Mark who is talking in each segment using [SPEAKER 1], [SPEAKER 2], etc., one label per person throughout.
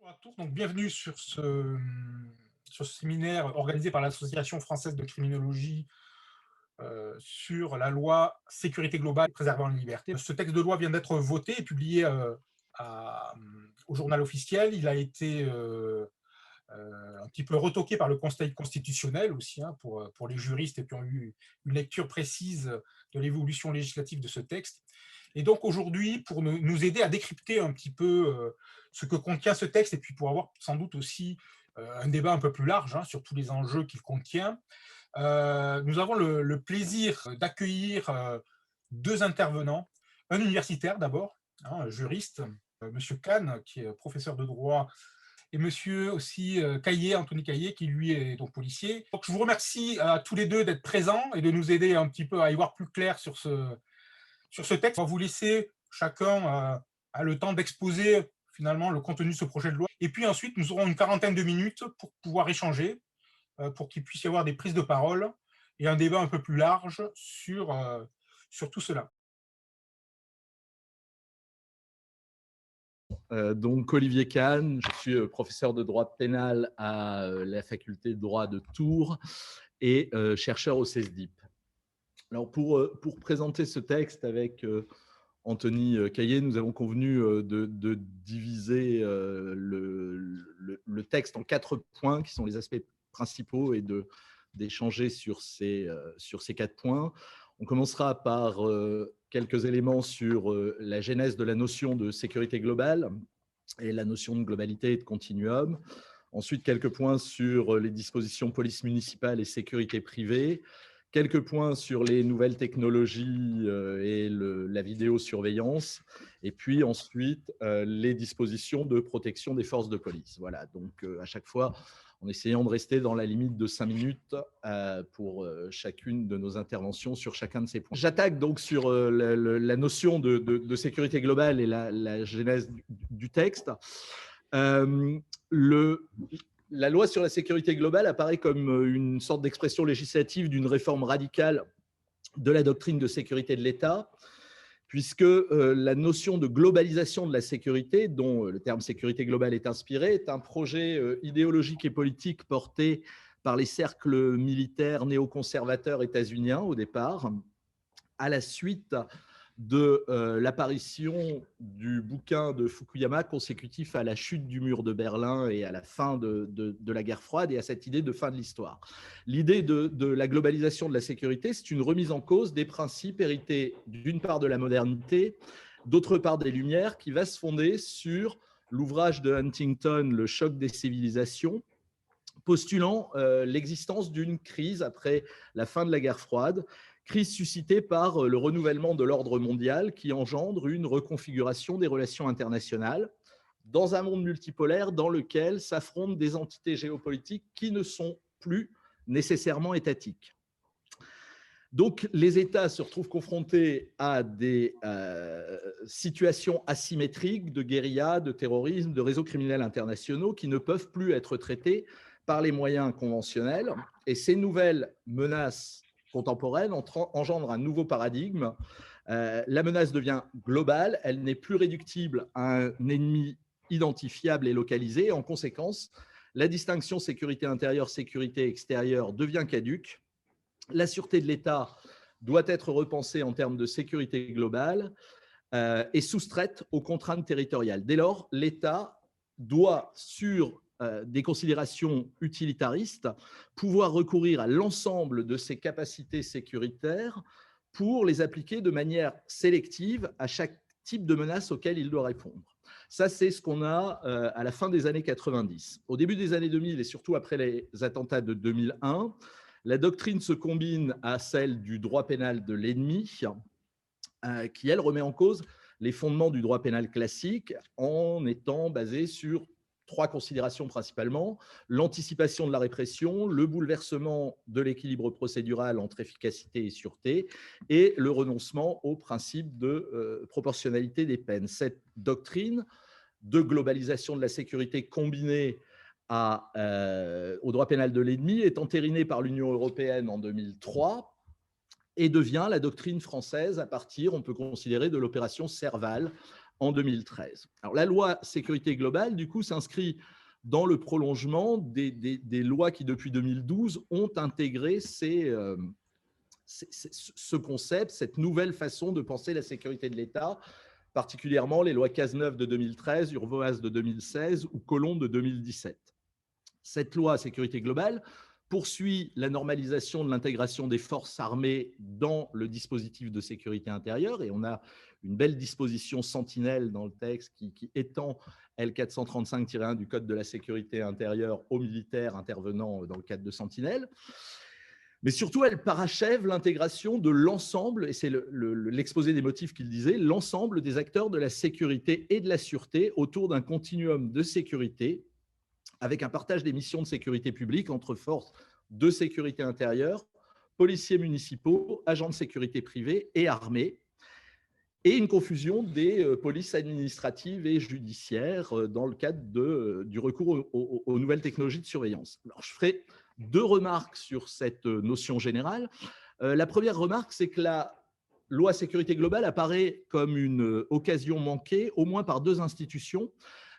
[SPEAKER 1] Bonjour à tous, donc bienvenue sur ce séminaire organisé par l'Association française de criminologie sur la loi sécurité globale préservant la liberté. Ce texte de loi vient d'être voté et publié au journal officiel. Il a été un petit peu retoqué par le Conseil constitutionnel aussi, hein, pour les juristes qui ont eu une lecture précise de l'évolution législative de ce texte. Et donc aujourd'hui, pour nous aider à décrypter un petit peu ce que contient ce texte, et puis pour avoir sans doute aussi un débat un peu plus large, hein, sur tous les enjeux qu'il contient, nous avons le plaisir d'accueillir deux intervenants. Un universitaire d'abord, hein, un juriste, Monsieur Kahn, qui est professeur de droit, et monsieur aussi Caillé, Anthony Caillé, qui lui est donc policier. Donc je vous remercie à tous les deux d'être présents et de nous aider un petit peu à y voir plus clair sur ce texte. On va vous laisser chacun le temps d'exposer finalement le contenu de ce projet de loi. Et puis ensuite, nous aurons une quarantaine de minutes pour pouvoir échanger, pour qu'il puisse y avoir des prises de parole et un débat un peu plus large sur tout cela.
[SPEAKER 2] Donc Olivier Kahn, je suis professeur de droit pénal à la faculté de droit de Tours et chercheur au CESDIP. Alors pour présenter ce texte avec Anthony Caillé, nous avons convenu de diviser le texte en 4 points qui sont les aspects principaux et d'échanger sur ces 4 points. On commencera par quelques éléments sur la genèse de la notion de sécurité globale et la notion de globalité et de continuum. Ensuite, quelques points sur les dispositions police municipale et sécurité privée. Quelques points sur les nouvelles technologies et la vidéosurveillance. Et puis ensuite, les dispositions de protection des forces de police. Voilà, donc à chaque fois, en essayant de rester dans la limite de 5 minutes pour chacune de nos interventions sur chacun de ces points. J'attaque donc sur la notion de sécurité globale et la genèse du texte. La loi sur la sécurité globale apparaît comme une sorte d'expression législative d'une réforme radicale de la doctrine de sécurité de l'État, puisque la notion de globalisation de la sécurité, dont le terme sécurité globale est inspiré, est un projet idéologique et politique porté par les cercles militaires néoconservateurs états-uniens au départ, à la suite de l'apparition du bouquin de Fukuyama consécutif à la chute du mur de Berlin et à la fin de la guerre froide et à cette idée de fin de l'histoire. L'idée de la globalisation de la sécurité, c'est une remise en cause des principes hérités d'une part de la modernité, d'autre part des Lumières, qui va se fonder sur l'ouvrage de Huntington, Le choc des civilisations, postulant l'existence d'une crise après la fin de la guerre froide, crise suscitée par le renouvellement de l'ordre mondial qui engendre une reconfiguration des relations internationales dans un monde multipolaire dans lequel s'affrontent des entités géopolitiques qui ne sont plus nécessairement étatiques. Donc, les États se retrouvent confrontés à des situations asymétriques de guérilla, de terrorisme, de réseaux criminels internationaux qui ne peuvent plus être traités par les moyens conventionnels. Et ces nouvelles menaces contemporaine engendre un nouveau paradigme. La menace devient globale, elle n'est plus réductible à un ennemi identifiable et localisé. En conséquence, la distinction sécurité intérieure, sécurité extérieure devient caduque. La sûreté de l'État doit être repensée en termes de sécurité globale et soustraite aux contraintes territoriales. Dès lors, l'État doit, sur des considérations utilitaristes, pouvoir recourir à l'ensemble de ses capacités sécuritaires pour les appliquer de manière sélective à chaque type de menace auquel il doit répondre. Ça, c'est ce qu'on a à la fin des années 90. Au début des années 2000 et surtout après les attentats de 2001, la doctrine se combine à celle du droit pénal de l'ennemi, qui, elle, remet en cause les fondements du droit pénal classique en étant basée sur 3 considérations principalement: l'anticipation de la répression, le bouleversement de l'équilibre procédural entre efficacité et sûreté, et le renoncement au principe de proportionnalité des peines. Cette doctrine de globalisation de la sécurité combinée au droit pénal de l'ennemi est entérinée par l'Union européenne en 2003 et devient la doctrine française à partir, on peut considérer, de l'opération Serval en 2013. Alors, la loi sécurité globale, du coup, s'inscrit dans le prolongement des lois qui, depuis 2012, ont intégré ce concept, cette nouvelle façon de penser la sécurité de l'État, particulièrement les lois Cazeneuve de 2013, Urvoas de 2016 ou Collomb de 2017. Cette loi sécurité globale poursuit la normalisation de l'intégration des forces armées dans le dispositif de sécurité intérieure, et on a une belle disposition sentinelle dans le texte qui étend L435-1 du Code de la sécurité intérieure aux militaires intervenant dans le cadre de Sentinelle. Mais surtout, elle parachève l'intégration de l'ensemble, et c'est l'exposé des motifs qu'il disait, l'ensemble des acteurs de la sécurité et de la sûreté autour d'un continuum de sécurité, avec un partage des missions de sécurité publique entre forces de sécurité intérieure, policiers municipaux, agents de sécurité privés et armés, et une confusion des polices administratives et judiciaires dans le cadre du recours aux nouvelles technologies de surveillance. Alors, je ferai deux remarques sur cette notion générale. La première remarque, c'est que la loi sécurité globale apparaît comme une occasion manquée, au moins par deux institutions.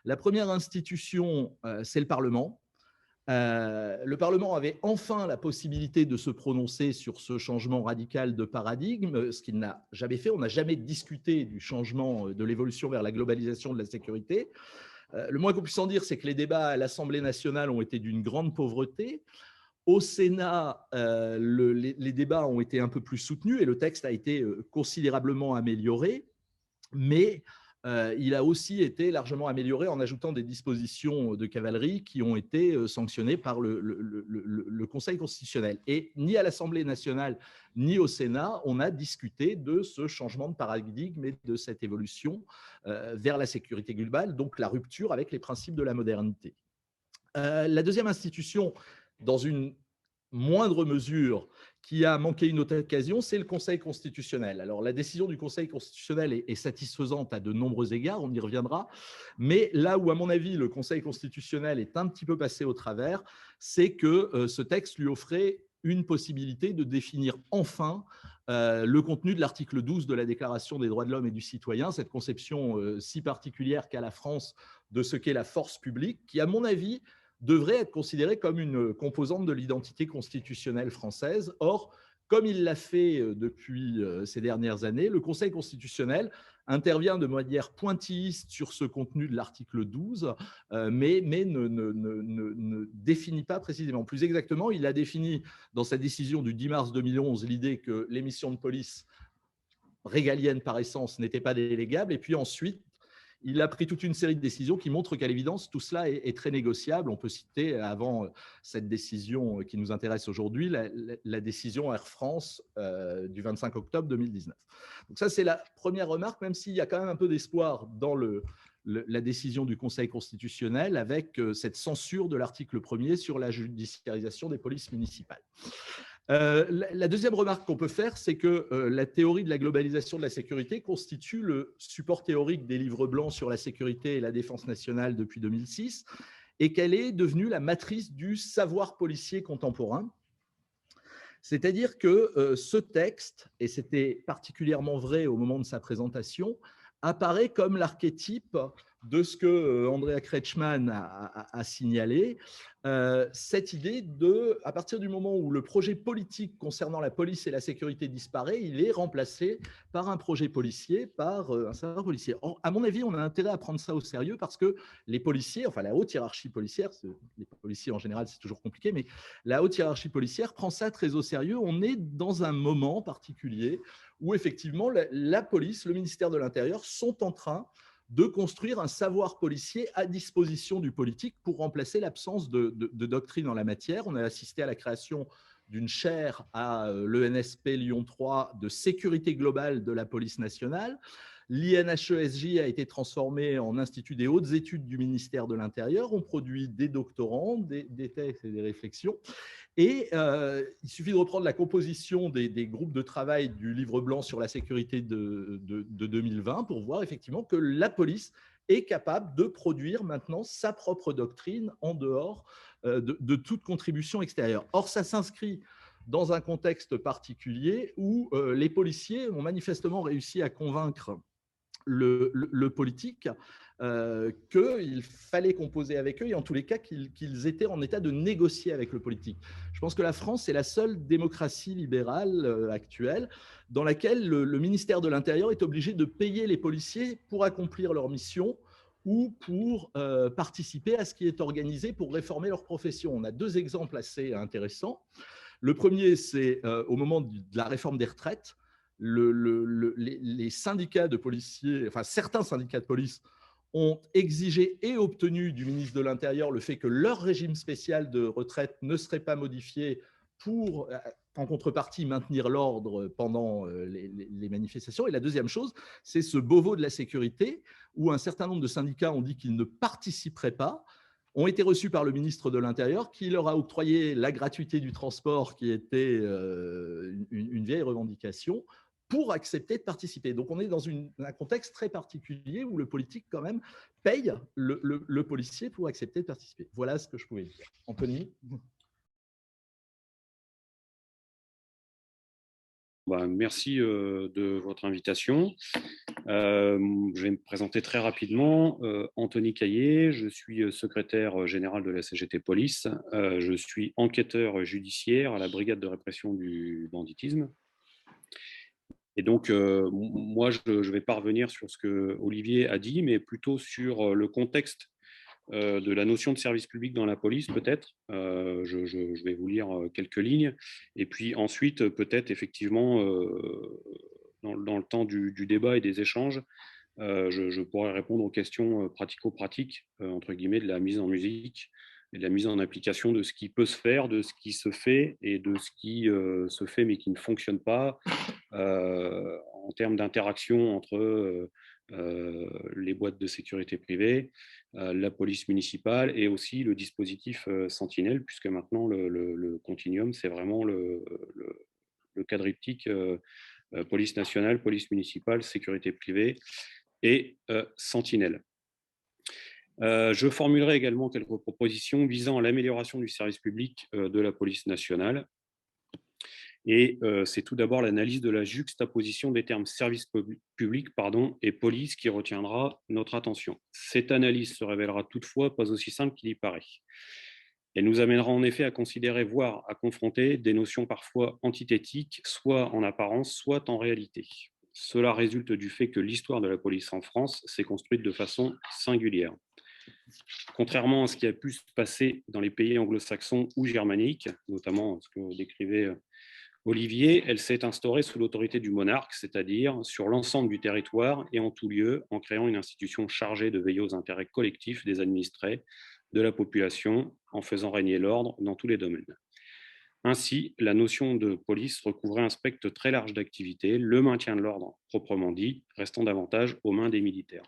[SPEAKER 2] La première institution, c'est le Parlement. Le Parlement avait enfin la possibilité de se prononcer sur ce changement radical de paradigme, ce qu'il n'a jamais fait. On n'a jamais discuté du changement, de l'évolution vers la globalisation de la sécurité. Le moins qu'on puisse en dire, c'est que les débats à l'Assemblée nationale ont été d'une grande pauvreté. Au Sénat, les débats ont été un peu plus soutenus et le texte a été considérablement amélioré, mais il a aussi été largement amélioré en ajoutant des dispositions de cavalerie qui ont été sanctionnées par le Conseil constitutionnel. Et ni à l'Assemblée nationale ni au Sénat, on a discuté de ce changement de paradigme et de cette évolution vers la sécurité globale, donc la rupture avec les principes de la modernité. La deuxième institution, dans une moindre mesure, qui a manqué une autre occasion, c'est le Conseil constitutionnel. Alors, la décision du Conseil constitutionnel est satisfaisante à de nombreux égards, on y reviendra, mais là où, à mon avis, le Conseil constitutionnel est un petit peu passé au travers, c'est que ce texte lui offrait une possibilité de définir enfin le contenu de l'article 12 de la Déclaration des droits de l'homme et du citoyen, cette conception si particulière qu'a la France de ce qu'est la force publique, qui, à mon avis, devrait être considérée comme une composante de l'identité constitutionnelle française. Or, comme il l'a fait depuis ces dernières années, le Conseil constitutionnel intervient de manière pointilliste sur ce contenu de l'article 12, mais ne définit pas précisément. Plus exactement, il a défini dans sa décision du 10 mars 2011 l'idée que les missions de police régaliennes par essence n'étaient pas délégables, et puis ensuite, il a pris toute une série de décisions qui montrent qu'à l'évidence, tout cela est très négociable. On peut citer, avant cette décision qui nous intéresse aujourd'hui, la décision Air France du 25 octobre 2019. Donc ça, c'est la première remarque, même s'il y a quand même un peu d'espoir dans la décision du Conseil constitutionnel avec cette censure de l'article 1er sur la judiciarisation des polices municipales. La deuxième remarque qu'on peut faire, c'est que la théorie de la globalisation de la sécurité constitue le support théorique des livres blancs sur la sécurité et la défense nationale depuis 2006, et qu'elle est devenue la matrice du savoir policier contemporain. C'est-à-dire que ce texte, et c'était particulièrement vrai au moment de sa présentation, apparaît comme l'archétype de ce que Andrea Kretschmann a signalé, cette idée de, à partir du moment où le projet politique concernant la police et la sécurité disparaît, il est remplacé par un projet policier, par un savoir policier. Or, à mon avis, on a intérêt à prendre ça au sérieux parce que les policiers, enfin la haute hiérarchie policière, les policiers en général c'est toujours compliqué, mais la haute hiérarchie policière prend ça très au sérieux. On est dans un moment particulier où effectivement la police, le ministère de l'Intérieur sont en train de construire un savoir policier à disposition du politique pour remplacer l'absence de doctrine en la matière. On a assisté à la création d'une chaire à l'ENSP Lyon 3 de sécurité globale de la police nationale. L'INHESJ a été transformé en institut des hautes études du ministère de l'Intérieur. On produit des doctorants, des textes et des réflexions. Et il suffit de reprendre la composition des groupes de travail du livre blanc sur la sécurité de 2020 pour voir effectivement que la police est capable de produire maintenant sa propre doctrine en dehors de toute contribution extérieure. Or, ça s'inscrit dans un contexte particulier où les policiers ont manifestement réussi à convaincre le politique, qu'il fallait composer avec eux et en tous les cas qu'ils étaient en état de négocier avec le politique. Je pense que la France est la seule démocratie libérale actuelle dans laquelle le ministère de l'Intérieur est obligé de payer les policiers pour accomplir leur mission ou pour participer à ce qui est organisé pour réformer leur profession. On a deux exemples assez intéressants. Le premier, c'est au moment de la réforme des retraites, les syndicats de policiers, enfin certains syndicats de police, ont exigé et obtenu du ministre de l'Intérieur le fait que leur régime spécial de retraite ne serait pas modifié pour, en contrepartie, maintenir l'ordre pendant les manifestations. Et la deuxième chose, c'est ce Beauvau de la sécurité, où un certain nombre de syndicats ont dit qu'ils ne participeraient pas, ont été reçus par le ministre de l'Intérieur, qui leur a octroyé la gratuité du transport, qui était une vieille revendication, pour accepter de participer. Donc on est dans un contexte très particulier où le politique quand même paye le policier pour accepter de participer. Voilà ce que je pouvais dire. Anthony?
[SPEAKER 3] Merci de votre invitation. Je vais me présenter très rapidement. Anthony Caillé, je suis secrétaire général de la CGT Police. Je suis enquêteur judiciaire à la brigade de répression du banditisme. Et donc, moi, je ne vais pas revenir sur ce que Olivier a dit, mais plutôt sur le contexte de la notion de service public dans la police, peut-être. Je vais vous lire quelques lignes. Et puis ensuite, peut-être, effectivement, dans le temps du débat et des échanges, je pourrais répondre aux questions pratico-pratiques, entre guillemets, de la mise en musique et de la mise en application de ce qui peut se faire, de ce qui se fait et de ce qui se fait mais qui ne fonctionne pas en termes d'interaction entre les boîtes de sécurité privée, la police municipale et aussi le dispositif Sentinelle, puisque maintenant le continuum, c'est vraiment le quadriptyque police nationale, police municipale, sécurité privée et Sentinelle. Je formulerai également quelques propositions visant à l'amélioration du service public de la police nationale. Et c'est tout d'abord l'analyse de la juxtaposition des termes service public et police qui retiendra notre attention. Cette analyse se révélera toutefois pas aussi simple qu'il y paraît. Elle nous amènera en effet à considérer, voire à confronter des notions parfois antithétiques, soit en apparence, soit en réalité. Cela résulte du fait que l'histoire de la police en France s'est construite de façon singulière. Contrairement à ce qui a pu se passer dans les pays anglo-saxons ou germaniques, notamment ce que décrivait Olivier, elle s'est instaurée sous l'autorité du monarque, c'est-à-dire sur l'ensemble du territoire et en tout lieu, en créant une institution chargée de veiller aux intérêts collectifs des administrés, de la population, en faisant régner l'ordre dans tous les domaines. Ainsi, la notion de police recouvrait un spectre très large d'activités, le maintien de l'ordre proprement dit, restant davantage aux mains des militaires.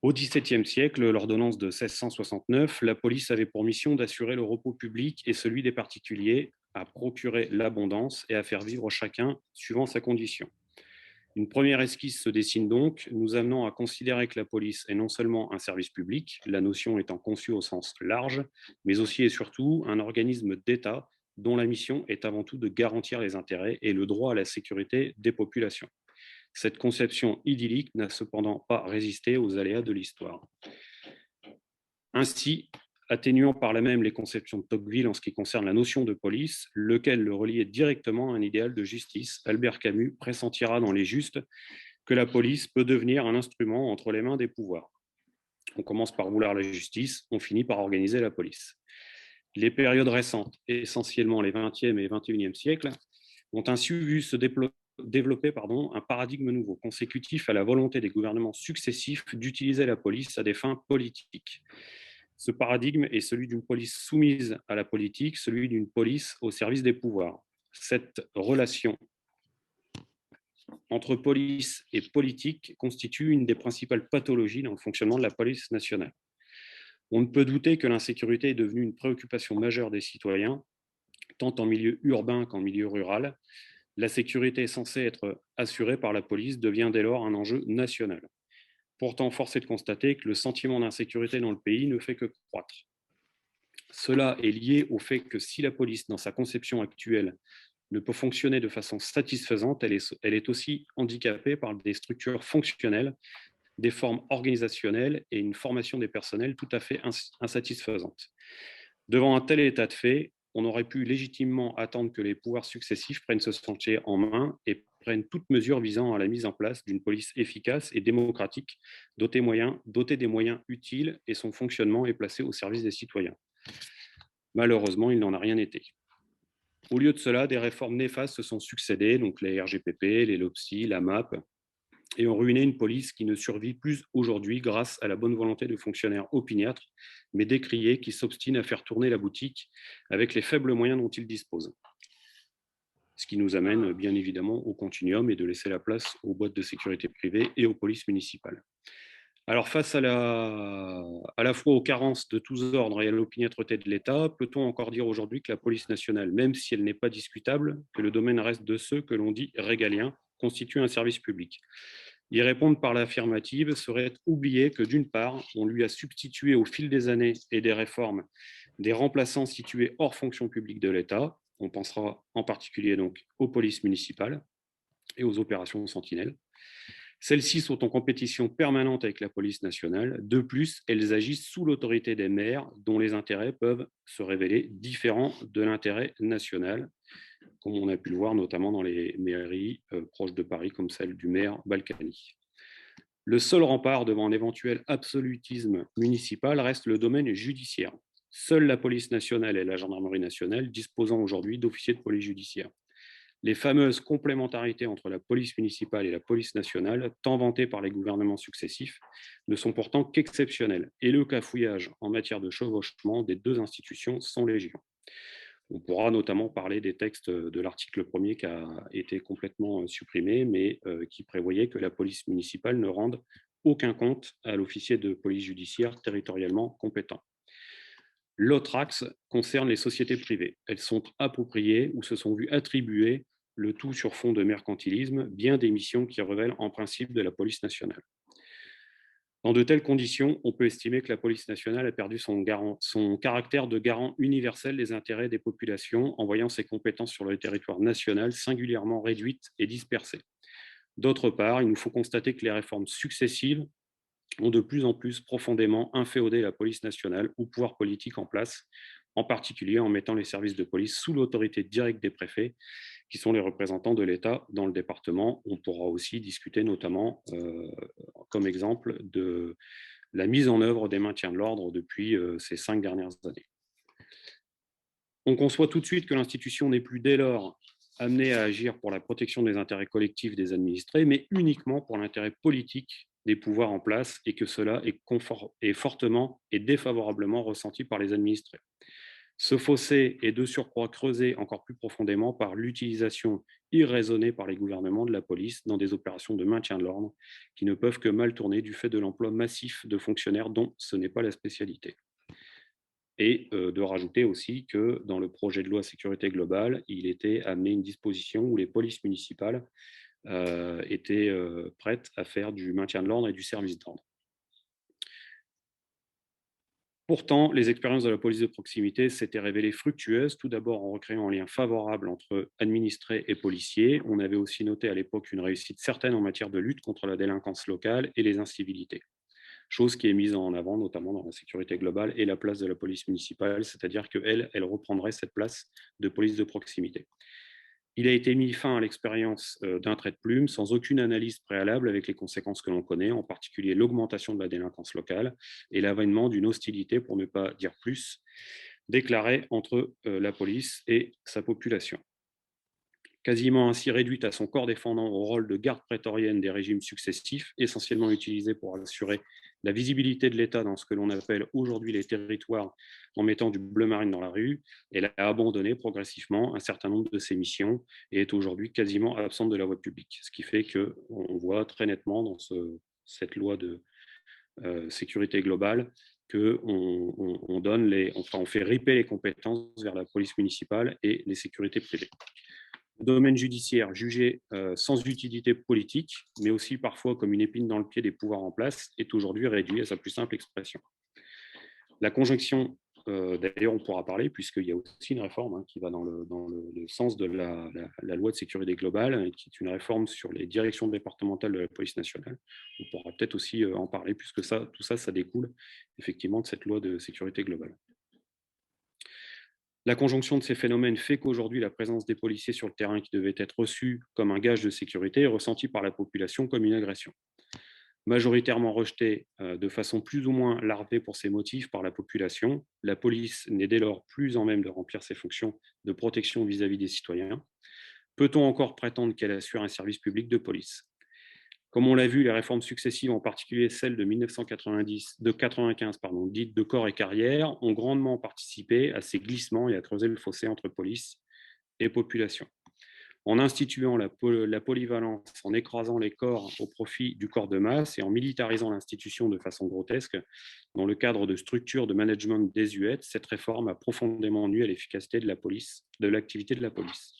[SPEAKER 3] Au XVIIe siècle, l'ordonnance de 1669, la police avait pour mission d'assurer le repos public et celui des particuliers, à procurer l'abondance et à faire vivre chacun suivant sa condition. Une première esquisse se dessine donc, nous amenant à considérer que la police est non seulement un service public, la notion étant conçue au sens large, mais aussi et surtout un organisme d'État dont la mission est avant tout de garantir les intérêts et le droit à la sécurité des populations. Cette conception idyllique n'a cependant pas résisté aux aléas de l'histoire. Ainsi, atténuant par là même les conceptions de Tocqueville en ce qui concerne la notion de police, lequel le reliait directement à un idéal de justice, Albert Camus pressentira dans Les Justes que la police peut devenir un instrument entre les mains des pouvoirs. On commence par vouloir la justice, on finit par organiser la police. Les périodes récentes, essentiellement les 20e et 21e siècles, ont ainsi vu se développer un paradigme nouveau, consécutif à la volonté des gouvernements successifs d'utiliser la police à des fins politiques. Ce paradigme est celui d'une police soumise à la politique, celui d'une police au service des pouvoirs. Cette relation entre police et politique constitue une des principales pathologies dans le fonctionnement de la police nationale. On ne peut douter que l'insécurité est devenue une préoccupation majeure des citoyens, tant en milieu urbain qu'en milieu rural. La sécurité censée être assurée par la police devient dès lors un enjeu national. Pourtant, force est de constater que le sentiment d'insécurité dans le pays ne fait que croître. Cela est lié au fait que si la police, dans sa conception actuelle, ne peut fonctionner de façon satisfaisante, elle est aussi handicapée par des structures fonctionnelles, des formes organisationnelles et une formation des personnels tout à fait insatisfaisante. Devant un tel état de fait, on aurait pu légitimement attendre que les pouvoirs successifs prennent ce chantier en main et prennent toutes mesures visant à la mise en place d'une police efficace et démocratique, dotée des moyens utiles, et son fonctionnement est placé au service des citoyens. Malheureusement, il n'en a rien été. Au lieu de cela, des réformes néfastes se sont succédées, donc les RGPP, les LOPSI, la MAP, et ont ruiné une police qui ne survit plus aujourd'hui grâce à la bonne volonté de fonctionnaires opiniâtres, mais décriés, qui s'obstinent à faire tourner la boutique avec les faibles moyens dont ils disposent. Ce qui nous amène bien évidemment au continuum et de laisser la place aux boîtes de sécurité privées et aux polices municipales. Alors, face à la fois aux carences de tous ordres et à l'opiniâtreté de l'État, peut-on encore dire aujourd'hui que la police nationale, même si elle n'est pas discutable, que le domaine reste de ceux que l'on dit régaliens, constitue un service public? Y répondre par l'affirmative serait oublier que, d'une part, on lui a substitué au fil des années et des réformes des remplaçants situés hors fonction publique de l'État. On pensera en particulier donc aux polices municipales et aux opérations Sentinelle. Celles-ci sont en compétition permanente avec la police nationale. De plus, elles agissent sous l'autorité des maires, dont les intérêts peuvent se révéler différents de l'intérêt national, comme on a pu le voir notamment dans les mairies proches de Paris, comme celle du maire Balkany. Le seul rempart devant un éventuel absolutisme municipal reste le domaine judiciaire. Seule la police nationale et la gendarmerie nationale disposant aujourd'hui d'officiers de police judiciaire. Les fameuses complémentarités entre la police municipale et la police nationale, tant vantées par les gouvernements successifs, ne sont pourtant qu'exceptionnelles, et le cafouillage en matière de chevauchement des deux institutions sont légion. On pourra notamment parler des textes de l'article 1er qui a été complètement supprimé, mais qui prévoyait que la police municipale ne rende aucun compte à l'officier de police judiciaire territorialement compétent. L'autre axe concerne les sociétés privées. Elles sont appropriées ou se sont vues attribuer, le tout sur fond de mercantilisme, bien des missions qui relèvent en principe de la police nationale. Dans de telles conditions, on peut estimer que la police nationale a perdu son caractère de garant universel des intérêts des populations, en voyant ses compétences sur le territoire national singulièrement réduites et dispersées. D'autre part, il nous faut constater que les réformes successives ont de plus en plus profondément inféodé la police nationale au pouvoir politique en place, en particulier en mettant les services de police sous l'autorité directe des préfets, qui sont les représentants de l'État dans le département. On pourra aussi discuter notamment, comme exemple, de la mise en œuvre des maintiens de l'ordre depuis ces 5 dernières années. On conçoit tout de suite que l'institution n'est plus dès lors amenée à agir pour la protection des intérêts collectifs des administrés, mais uniquement pour l'intérêt politique des pouvoirs en place, et que cela est fortement et défavorablement ressenti par les administrés. Ce fossé est de surcroît creusé encore plus profondément par l'utilisation irraisonnée par les gouvernements de la police dans des opérations de maintien de l'ordre qui ne peuvent que mal tourner du fait de l'emploi massif de fonctionnaires dont ce n'est pas la spécialité. Et de rajouter aussi que dans le projet de loi sécurité globale, il était amené une disposition où les polices municipales étaient prêtes à faire du maintien de l'ordre et du service d'ordre. Pourtant, les expériences de la police de proximité s'étaient révélées fructueuses, tout d'abord en recréant un lien favorable entre administrés et policiers. On avait aussi noté à l'époque une réussite certaine en matière de lutte contre la délinquance locale et les incivilités, chose qui est mise en avant notamment dans la sécurité globale et la place de la police municipale, c'est-à-dire qu'elle reprendrait cette place de police de proximité. Il a été mis fin à l'expérience d'un trait de plume sans aucune analyse préalable avec les conséquences que l'on connaît, en particulier l'augmentation de la délinquance locale et l'avènement d'une hostilité, pour ne pas dire plus, déclarée entre la police et sa population. Quasiment ainsi réduite à son corps défendant au rôle de garde prétorienne des régimes successifs, essentiellement utilisé pour assurer la visibilité de l'État dans ce que l'on appelle aujourd'hui les territoires en mettant du bleu marine dans la rue, elle a abandonné progressivement un certain nombre de ses missions et est aujourd'hui quasiment absente de la voie publique. Ce qui fait qu'on voit très nettement dans cette loi de sécurité globale qu'on on fait riper les compétences vers la police municipale et les sécurités privées. Le domaine judiciaire, jugé sans utilité politique, mais aussi parfois comme une épine dans le pied des pouvoirs en place, est aujourd'hui réduit à sa plus simple expression. La conjonction d'ailleurs, on pourra parler, puisqu'il y a aussi une réforme qui va dans le sens de la loi de sécurité globale, qui est une réforme sur les directions départementales de la police nationale. On pourra peut-être aussi en parler, puisque tout ça découle effectivement de cette loi de sécurité globale. La conjonction de ces phénomènes fait qu'aujourd'hui, la présence des policiers sur le terrain, qui devait être reçue comme un gage de sécurité, est ressentie par la population comme une agression. Majoritairement rejetée de façon plus ou moins larvée pour ses motifs par la population, la police n'est dès lors plus en même de remplir ses fonctions de protection vis-à-vis des citoyens. Peut-on encore prétendre qu'elle assure un service public de police ? Comme on l'a vu, les réformes successives, en particulier celle de 1995, dite de corps et carrière, ont grandement participé à ces glissements et à creuser le fossé entre police et population. En instituant la polyvalence, en écrasant les corps au profit du corps de masse et en militarisant l'institution de façon grotesque, dans le cadre de structures de management désuètes, cette réforme a profondément nui à l'efficacité de l'activité de la police.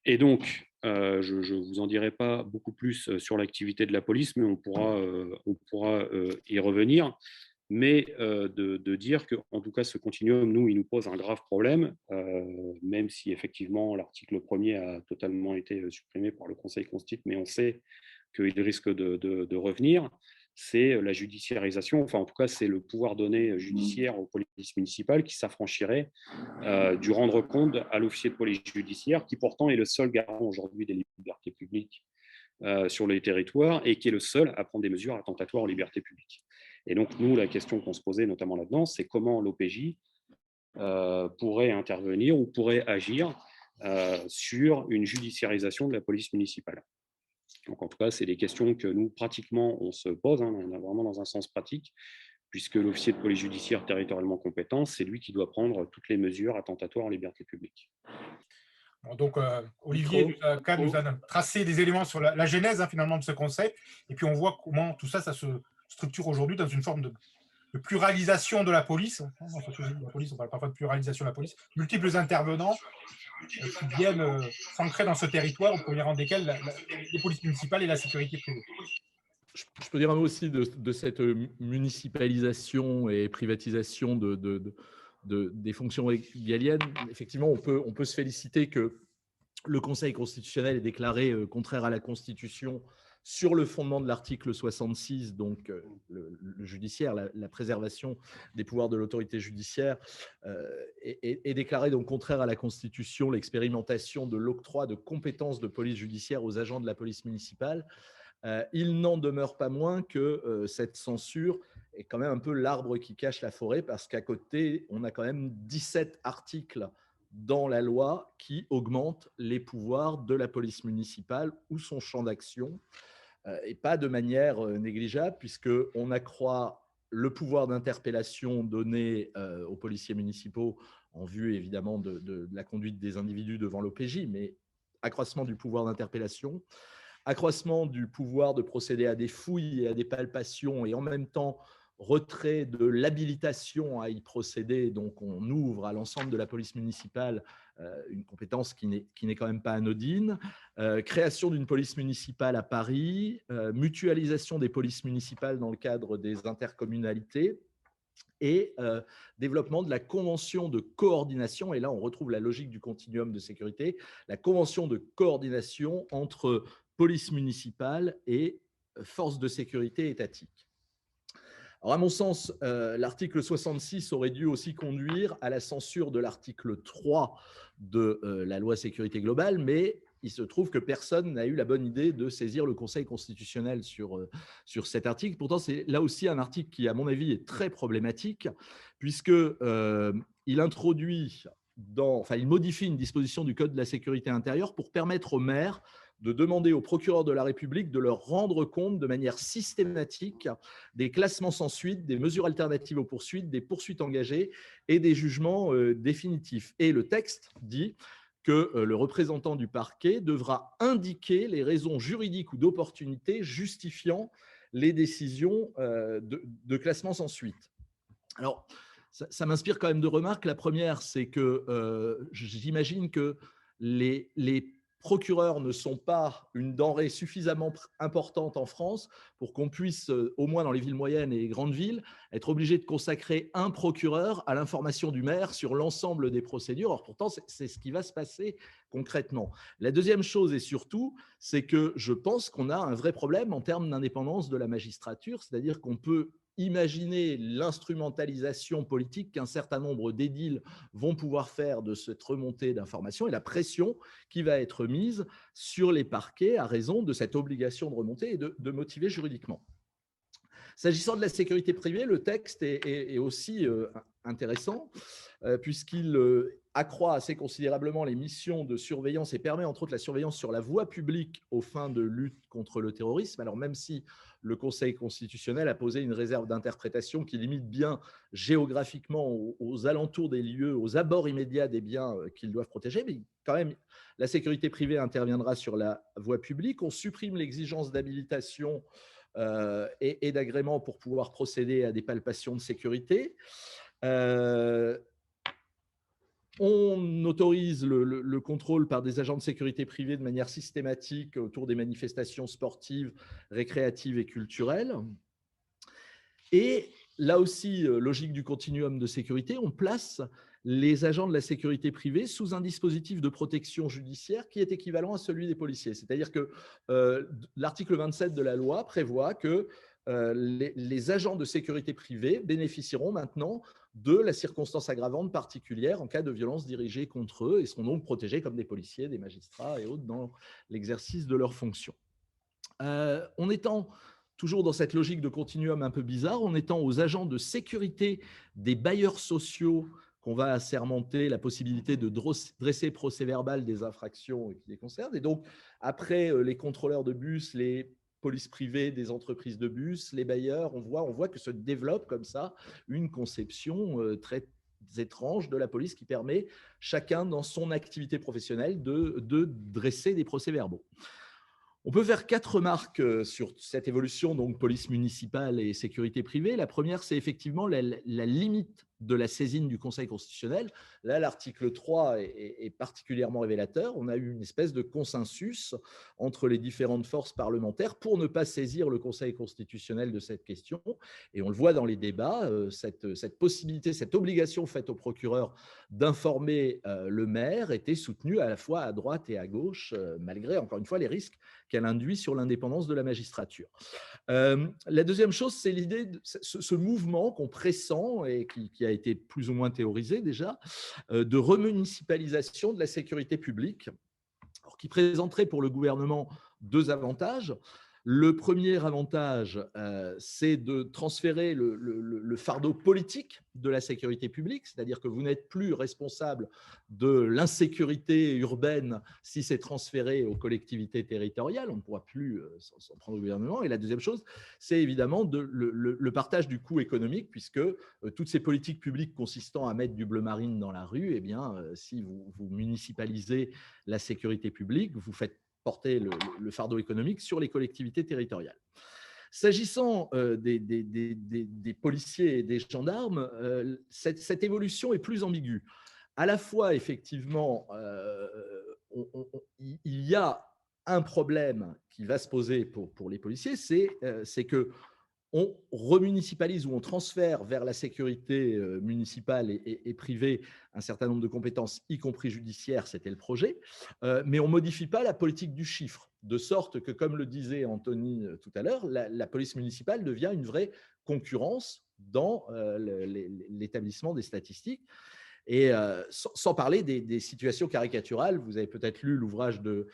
[SPEAKER 3] Et donc, je ne vous en dirai pas beaucoup plus sur l'activité de la police, mais on pourra y revenir. Mais de dire qu'en tout cas, ce continuum, il nous pose un grave problème, même si effectivement l'article 1er a totalement été supprimé par le Conseil constitutionnel, mais on sait qu'il risque de revenir. C'est la judiciarisation, enfin en tout cas c'est le pouvoir donné judiciaire aux polices municipales qui s'affranchirait du rendre compte à l'officier de police judiciaire, qui pourtant est le seul garant aujourd'hui des libertés publiques sur les territoires et qui est le seul à prendre des mesures attentatoires aux libertés publiques. Et donc nous, la question qu'on se posait notamment là-dedans, c'est comment l'OPJ pourrait intervenir ou pourrait agir sur une judiciarisation de la police municipale. Donc, en tout cas, c'est des questions que nous, pratiquement, on se pose, on est vraiment dans un sens pratique, puisque l'officier de police judiciaire territorialement compétent, c'est lui qui doit prendre toutes les mesures attentatoires aux libertés publiques.
[SPEAKER 1] Bon, donc, Olivier nous a tracé des éléments sur la genèse finalement de ce concept, et puis on voit comment tout ça se structure aujourd'hui dans une forme de pluralisation de la police. La police, on parle parfois de pluralisation de la police, multiples intervenants qui viennent s'ancrer dans ce territoire, au premier rang desquels les polices municipales et la sécurité privée.
[SPEAKER 2] Je peux dire un mot aussi de cette municipalisation et privatisation des fonctions régaliennes. Effectivement, on peut se féliciter que le Conseil constitutionnel ait déclaré contraire à la Constitution sur le fondement de l'article 66, donc le judiciaire, la préservation des pouvoirs de l'autorité judiciaire, est déclaré donc contraire à la Constitution l'expérimentation de l'octroi de compétences de police judiciaire aux agents de la police municipale. Il n'en demeure pas moins que cette censure est quand même un peu l'arbre qui cache la forêt, parce qu'à côté, on a quand même 17 articles dans la loi qui augmentent les pouvoirs de la police municipale ou son champ d'action, et pas de manière négligeable, puisqu'on accroît le pouvoir d'interpellation donné aux policiers municipaux en vue évidemment de la conduite des individus devant l'OPJ, mais accroissement du pouvoir d'interpellation, accroissement du pouvoir de procéder à des fouilles et à des palpations, et en même temps retrait de l'habilitation à y procéder. Donc on ouvre à l'ensemble de la police municipale une compétence qui n'est quand même pas anodine. Création d'une police municipale à Paris, mutualisation des polices municipales dans le cadre des intercommunalités, et développement de la convention de coordination. Et là, on retrouve la logique du continuum de sécurité, la convention de coordination entre police municipale et forces de sécurité étatiques. Alors, à mon sens, l'article 66 aurait dû aussi conduire à la censure de l'article 3 de la loi sécurité globale, mais il se trouve que personne n'a eu la bonne idée de saisir le Conseil constitutionnel sur cet article. Pourtant, c'est là aussi un article qui, à mon avis, est très problématique, puisqu'il introduit il modifie une disposition du Code de la sécurité intérieure pour permettre aux maires de demander au procureur de la République de leur rendre compte de manière systématique des classements sans suite, des mesures alternatives aux poursuites, des poursuites engagées et des jugements définitifs. Et le texte dit que le représentant du parquet devra indiquer les raisons juridiques ou d'opportunité justifiant les décisions de classement sans suite. Alors, ça m'inspire quand même deux remarques. La première, c'est que j'imagine que les procureurs ne sont pas une denrée suffisamment importante en France pour qu'on puisse, au moins dans les villes moyennes et les grandes villes, être obligé de consacrer un procureur à l'information du maire sur l'ensemble des procédures. Or, pourtant, c'est ce qui va se passer concrètement. La deuxième chose, et surtout, c'est que je pense qu'on a un vrai problème en termes d'indépendance de la magistrature, c'est-à-dire qu'on peut imaginer l'instrumentalisation politique qu'un certain nombre d'édiles vont pouvoir faire de cette remontée d'informations et la pression qui va être mise sur les parquets à raison de cette obligation de remonter et de motiver juridiquement. S'agissant de la sécurité privée, le texte est aussi intéressant puisqu'il accroît assez considérablement les missions de surveillance et permet entre autres la surveillance sur la voie publique aux fins de lutte contre le terrorisme. Alors même si le Conseil constitutionnel a posé une réserve d'interprétation qui limite bien géographiquement aux alentours des lieux, aux abords immédiats des biens qu'ils doivent protéger, mais quand même la sécurité privée interviendra sur la voie publique. On supprime l'exigence d'habilitation et d'agrément pour pouvoir procéder à des palpations de sécurité. On autorise le contrôle par des agents de sécurité privée de manière systématique autour des manifestations sportives, récréatives et culturelles. Et là aussi, logique du continuum de sécurité, on place les agents de la sécurité privée sous un dispositif de protection judiciaire qui est équivalent à celui des policiers. C'est-à-dire que l'article 27 de la loi prévoit que les agents de sécurité privée bénéficieront maintenant de la circonstance aggravante particulière en cas de violence dirigée contre eux et seront donc protégés comme des policiers, des magistrats et autres dans l'exercice de leurs fonctions. En étant toujours dans cette logique de continuum un peu bizarre, en étant aux agents de sécurité des bailleurs sociaux qu'on va assermenter la possibilité de dresser procès-verbal des infractions qui les concernent. Et donc, après les contrôleurs de bus, les polices privées des entreprises de bus, les bailleurs, on voit que se développe comme ça une conception très étrange de la police qui permet chacun dans son activité professionnelle de dresser des procès-verbaux. On peut faire 4 remarques sur cette évolution, donc police municipale et sécurité privée. La première, c'est effectivement la limite de la saisine du Conseil constitutionnel. Là, l'article 3 est particulièrement révélateur. On a eu une espèce de consensus entre les différentes forces parlementaires pour ne pas saisir le Conseil constitutionnel de cette question. Et on le voit dans les débats, cette possibilité, cette obligation faite au procureur d'informer le maire était soutenue à la fois à droite et à gauche, malgré, encore une fois, les risques qu'elle induit sur l'indépendance de la magistrature. La deuxième chose, c'est l'idée de ce mouvement qu'on pressent et qui a été plus ou moins théorisé déjà, de remunicipalisation de la sécurité publique, alors, qui présenterait pour le gouvernement 2 avantages. Le premier avantage, c'est de transférer le fardeau politique de la sécurité publique, c'est-à-dire que vous n'êtes plus responsable de l'insécurité urbaine si c'est transféré aux collectivités territoriales, on ne pourra plus s'en prendre au gouvernement. Et la deuxième chose, c'est évidemment le partage du coût économique, puisque toutes ces politiques publiques consistant à mettre du bleu marine dans la rue, eh bien, si vous municipalisez la sécurité publique, vous faites porter le fardeau économique sur les collectivités territoriales. S'agissant des policiers et des gendarmes, cette évolution est plus ambiguë. À la fois, effectivement, il y a un problème qui va se poser pour les policiers, c'est que on remunicipalise ou on transfère vers la sécurité municipale et privée un certain nombre de compétences, y compris judiciaires, c'était le projet, mais on ne modifie pas la politique du chiffre, de sorte que, comme le disait Anthony tout à l'heure, la police municipale devient une vraie concurrence dans l'établissement des statistiques. Et sans parler des situations caricaturales, vous avez peut-être lu l'ouvrage de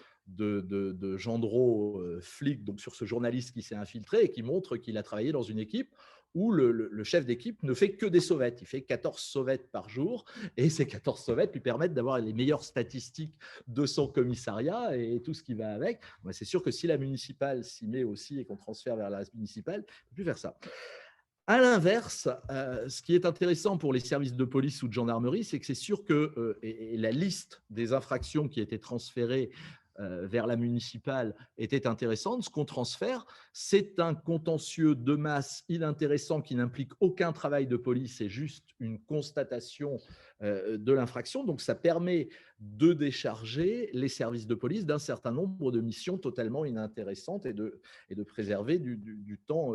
[SPEAKER 2] Gendreau, flic, donc sur ce journaliste qui s'est infiltré et qui montre qu'il a travaillé dans une équipe où le chef d'équipe ne fait que des sauvettes. Il fait 14 sauvettes par jour et ces 14 sauvettes lui permettent d'avoir les meilleures statistiques de son commissariat et tout ce qui va avec. C'est sûr que si la municipale s'y met aussi et qu'on transfère vers la municipale, on ne peut plus faire ça. À l'inverse, ce qui est intéressant pour les services de police ou de gendarmerie, c'est que c'est sûr que et la liste des infractions qui étaient transférées vers la municipale était intéressante. Ce qu'on transfère, c'est un contentieux de masse inintéressant qui n'implique aucun travail de police, c'est juste une constatation de l'infraction. Donc, ça permet de décharger les services de police d'un certain nombre de missions totalement inintéressantes et de préserver du temps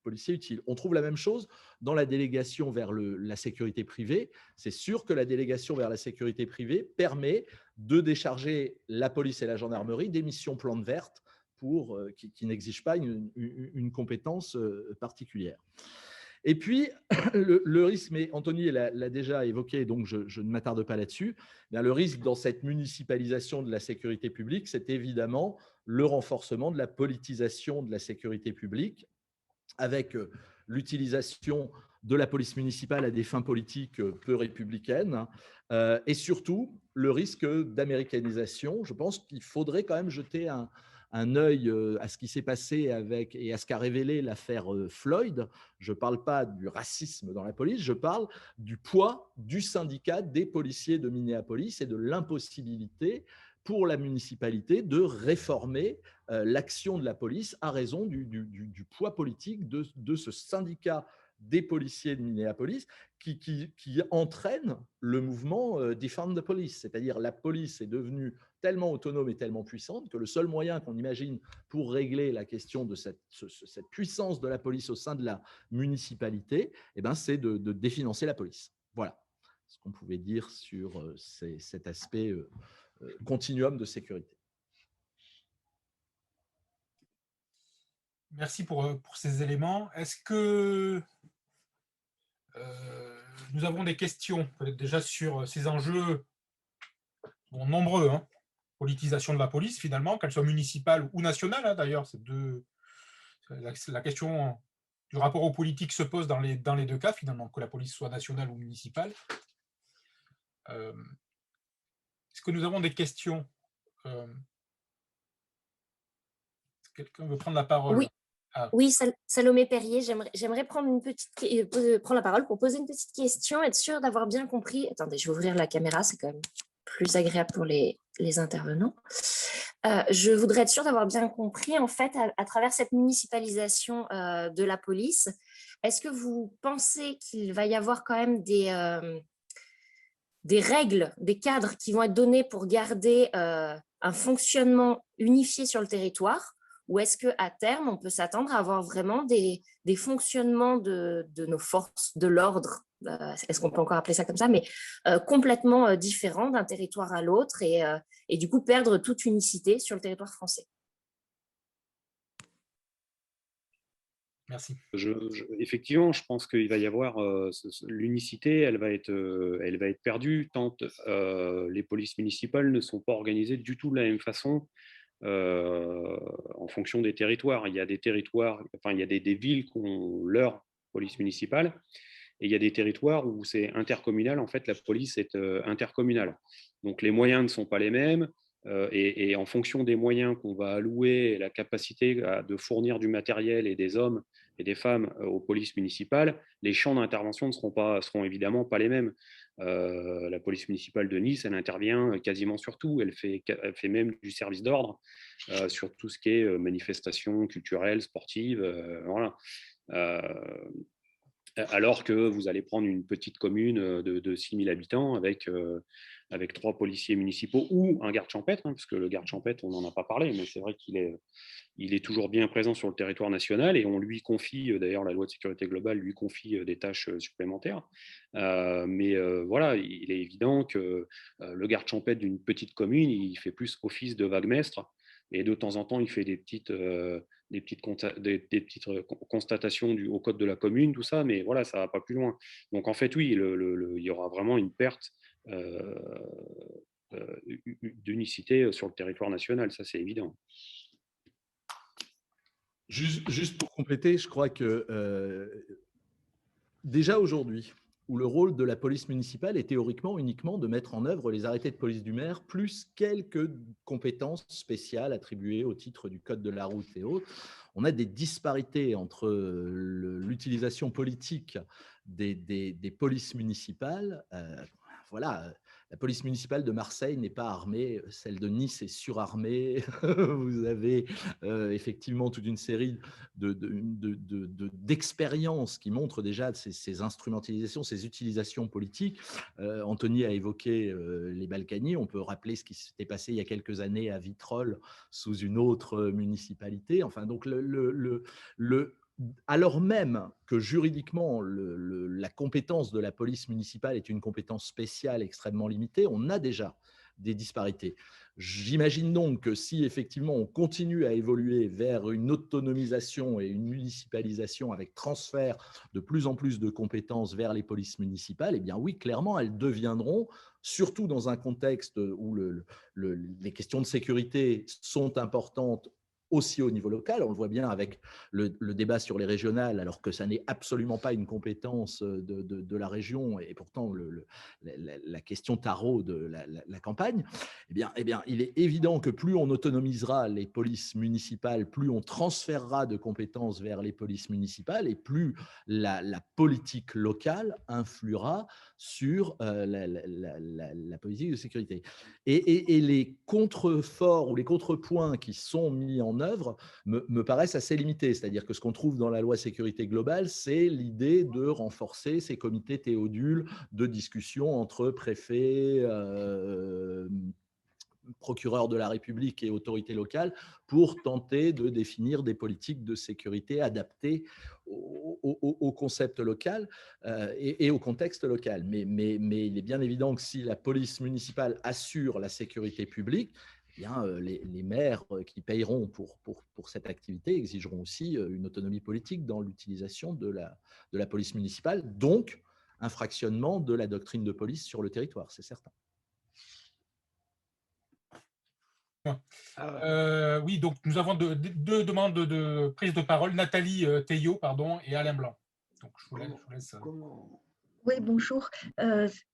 [SPEAKER 2] policier utile. On trouve la même chose dans la délégation vers la sécurité privée. C'est sûr que la délégation vers la sécurité privée permet de décharger la police et la gendarmerie des missions plantes vertes qui n'exigent pas une compétence particulière. Et puis, le risque, mais Anthony l'a déjà évoqué, donc je ne m'attarde pas là-dessus, le risque dans cette municipalisation de la sécurité publique, c'est évidemment le renforcement de la politisation de la sécurité publique, avec l'utilisation de la police municipale à des fins politiques peu républicaines, et surtout le risque d'américanisation. Je pense qu'il faudrait quand même jeter un œil à ce qui s'est passé et à ce qu'a révélé l'affaire Floyd. Je ne parle pas du racisme dans la police, je parle du poids du syndicat des policiers de Minneapolis et de l'impossibilité pour la municipalité de réformer l'action de la police à raison du poids politique de ce syndicat des policiers de Minneapolis qui entraîne le mouvement Defund the Police. C'est-à-dire la police est devenue tellement autonome et tellement puissante que le seul moyen qu'on imagine pour régler la question de cette puissance de la police au sein de la municipalité, c'est de définancer la police. Voilà ce qu'on pouvait dire sur cet aspect continuum de sécurité.
[SPEAKER 1] Merci pour ces éléments. Est-ce que nous avons des questions, peut-être déjà sur ces enjeux nombreux, politisation de la police finalement, qu'elle soit municipale ou nationale, d'ailleurs, la question du rapport aux politiques se pose dans les deux cas finalement, que la police soit nationale ou municipale. Est-ce que nous avons des questions? Quelqu'un veut prendre la parole?
[SPEAKER 4] Oui. Oui, Salomé Perrier, j'aimerais prendre la parole pour poser une petite question, être sûre d'avoir bien compris. Attendez, je vais ouvrir la caméra, c'est quand même plus agréable pour les intervenants. Je voudrais être sûre d'avoir bien compris, en fait, à travers cette municipalisation de la police, est-ce que vous pensez qu'il va y avoir quand même des règles, des cadres qui vont être donnés pour garder un fonctionnement unifié sur le territoire? Ou est-ce qu'à terme, on peut s'attendre à avoir vraiment des fonctionnements de nos forces de l'ordre, est-ce qu'on peut encore appeler ça comme ça, mais complètement différents d'un territoire à l'autre et du coup perdre toute unicité sur le territoire français?
[SPEAKER 1] Merci.
[SPEAKER 3] Effectivement, je pense qu'il va y avoir l'unicité, elle va être perdue tant les polices municipales ne sont pas organisées du tout de la même façon en fonction des territoires. Il y a des territoires, enfin il y a des villes qui ont leur police municipale et il y a des territoires où c'est intercommunal. En fait, la police est intercommunale. Donc les moyens ne sont pas les mêmes. Et en fonction des moyens qu'on va allouer et la capacité de fournir du matériel et des hommes et des femmes aux polices municipales, les champs d'intervention ne seront évidemment pas les mêmes. La police municipale de Nice, elle intervient quasiment sur tout. Elle fait même du service d'ordre sur tout ce qui est manifestations culturelles, sportives. Voilà. Alors que vous allez prendre une petite commune de 6 000 habitants avec 3 policiers municipaux ou un garde champêtre, parce que le garde champêtre, on n'en a pas parlé, mais c'est vrai qu'il est toujours bien présent sur le territoire national et on lui confie, d'ailleurs la loi de sécurité globale lui confie des tâches supplémentaires. Mais voilà, il est évident que le garde champêtre d'une petite commune, il fait plus office de vaguemestre et de temps en temps, il fait des petites constatations au code de la commune, tout ça, mais voilà, ça ne va pas plus loin. Donc en fait, oui, il y aura vraiment une perte d'unicité sur le territoire national, ça c'est évident.
[SPEAKER 2] Juste pour compléter, je crois que déjà aujourd'hui, où le rôle de la police municipale est théoriquement uniquement de mettre en œuvre les arrêtés de police du maire, plus quelques compétences spéciales attribuées au titre du code de la route et autres, on a des disparités entre l'utilisation politique des polices municipales. Voilà, La police municipale de Marseille n'est pas armée, celle de Nice est surarmée. Vous avez effectivement toute une série d'expériences qui montrent déjà ces instrumentalisations, ces utilisations politiques. Anthony a évoqué les Balkany. On peut rappeler ce qui s'était passé il y a quelques années à Vitrolles sous une autre municipalité. Enfin, donc alors même que juridiquement, la compétence de la police municipale est une compétence spéciale extrêmement limitée, on a déjà des disparités. J'imagine donc que si effectivement on continue à évoluer vers une autonomisation et une municipalisation avec transfert de plus en plus de compétences vers les polices municipales, eh bien oui, clairement, elles deviendront, surtout dans un contexte où les questions de sécurité sont importantes aussi au niveau local. On le voit bien avec le débat sur les régionales, alors que ça n'est absolument pas une compétence de la région, et pourtant la question tarot de la campagne. Eh bien, il est évident que plus on autonomisera les polices municipales, plus on transférera de compétences vers les polices municipales, et plus la politique locale influera sur la politique de sécurité. Et les contreforts ou les contrepoints qui sont mis en œuvre me paraissent assez limités. C'est-à-dire que ce qu'on trouve dans la loi sécurité globale, c'est l'idée de renforcer ces comités théodules de discussion entre préfets, procureurs de la République et autorités locales pour tenter de définir des politiques de sécurité adaptées au concept local et au contexte local. Mais il est bien évident que si la police municipale assure la sécurité publique, eh bien, les maires qui payeront pour cette activité exigeront aussi une autonomie politique dans l'utilisation de la police municipale, donc un fractionnement de la doctrine de police sur le territoire, c'est certain.
[SPEAKER 1] Oui, donc nous avons deux demandes de prise de parole, Nathalie Théiot, pardon, et Alain Blanc. Donc je vous laisse.
[SPEAKER 5] Oui, bonjour.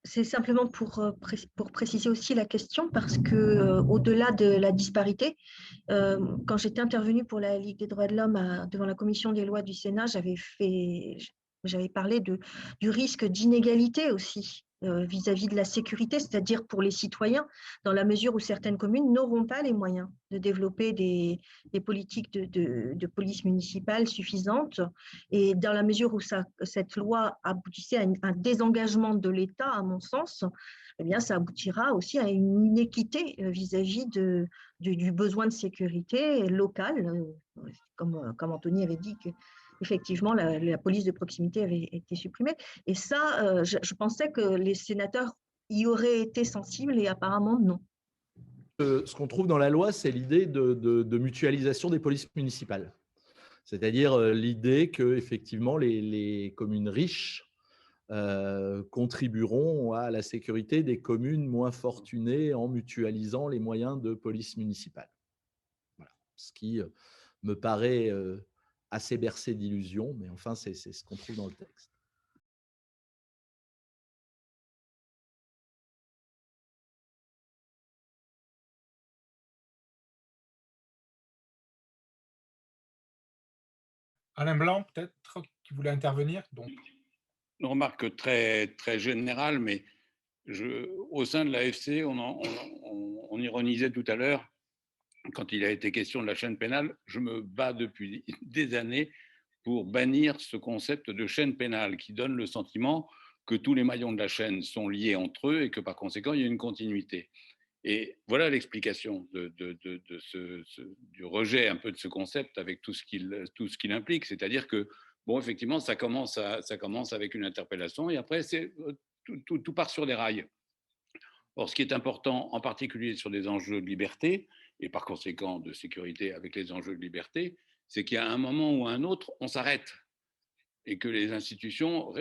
[SPEAKER 5] C'est simplement pour préciser aussi la question, parce que au-delà de la disparité, quand j'étais intervenue pour la Ligue des droits de l'homme devant la commission des lois du Sénat, j'avais parlé du risque d'inégalité aussi vis-à-vis de la sécurité, c'est-à-dire pour les citoyens, dans la mesure où certaines communes n'auront pas les moyens de développer des politiques de police municipale suffisantes, et dans la mesure où cette loi aboutissait à un désengagement de l'État, à mon sens, eh bien, ça aboutira aussi à une inéquité vis-à-vis du besoin de sécurité locale, comme Anthony avait dit que effectivement, la police de proximité avait été supprimée. Et ça, je pensais que les sénateurs y auraient été sensibles, et apparemment non.
[SPEAKER 2] Ce qu'on trouve dans la loi, c'est l'idée de mutualisation des polices municipales. C'est-à-dire l'idée que effectivement les communes riches contribueront à la sécurité des communes moins fortunées en mutualisant les moyens de police municipale. Voilà. Ce qui me paraît assez bercé d'illusions, mais enfin, c'est ce qu'on trouve dans le texte.
[SPEAKER 1] Alain Blanc, peut-être, qui voulait intervenir. Donc.
[SPEAKER 6] Une remarque très, très générale, mais au sein de l'AFC, on ironisait tout à l'heure, quand il a été question de la chaîne pénale, je me bats depuis des années pour bannir ce concept de chaîne pénale qui donne le sentiment que tous les maillons de la chaîne sont liés entre eux et que par conséquent, il y a une continuité. Et voilà l'explication du rejet un peu de ce concept avec tout ce qu'il implique. C'est-à-dire que, bon, effectivement, ça commence avec une interpellation et après, tout part sur des rails. Or, ce qui est important, en particulier sur des enjeux de liberté, et par conséquent de sécurité avec les enjeux de liberté, c'est qu'il y a un moment ou un autre, on s'arrête et que les institutions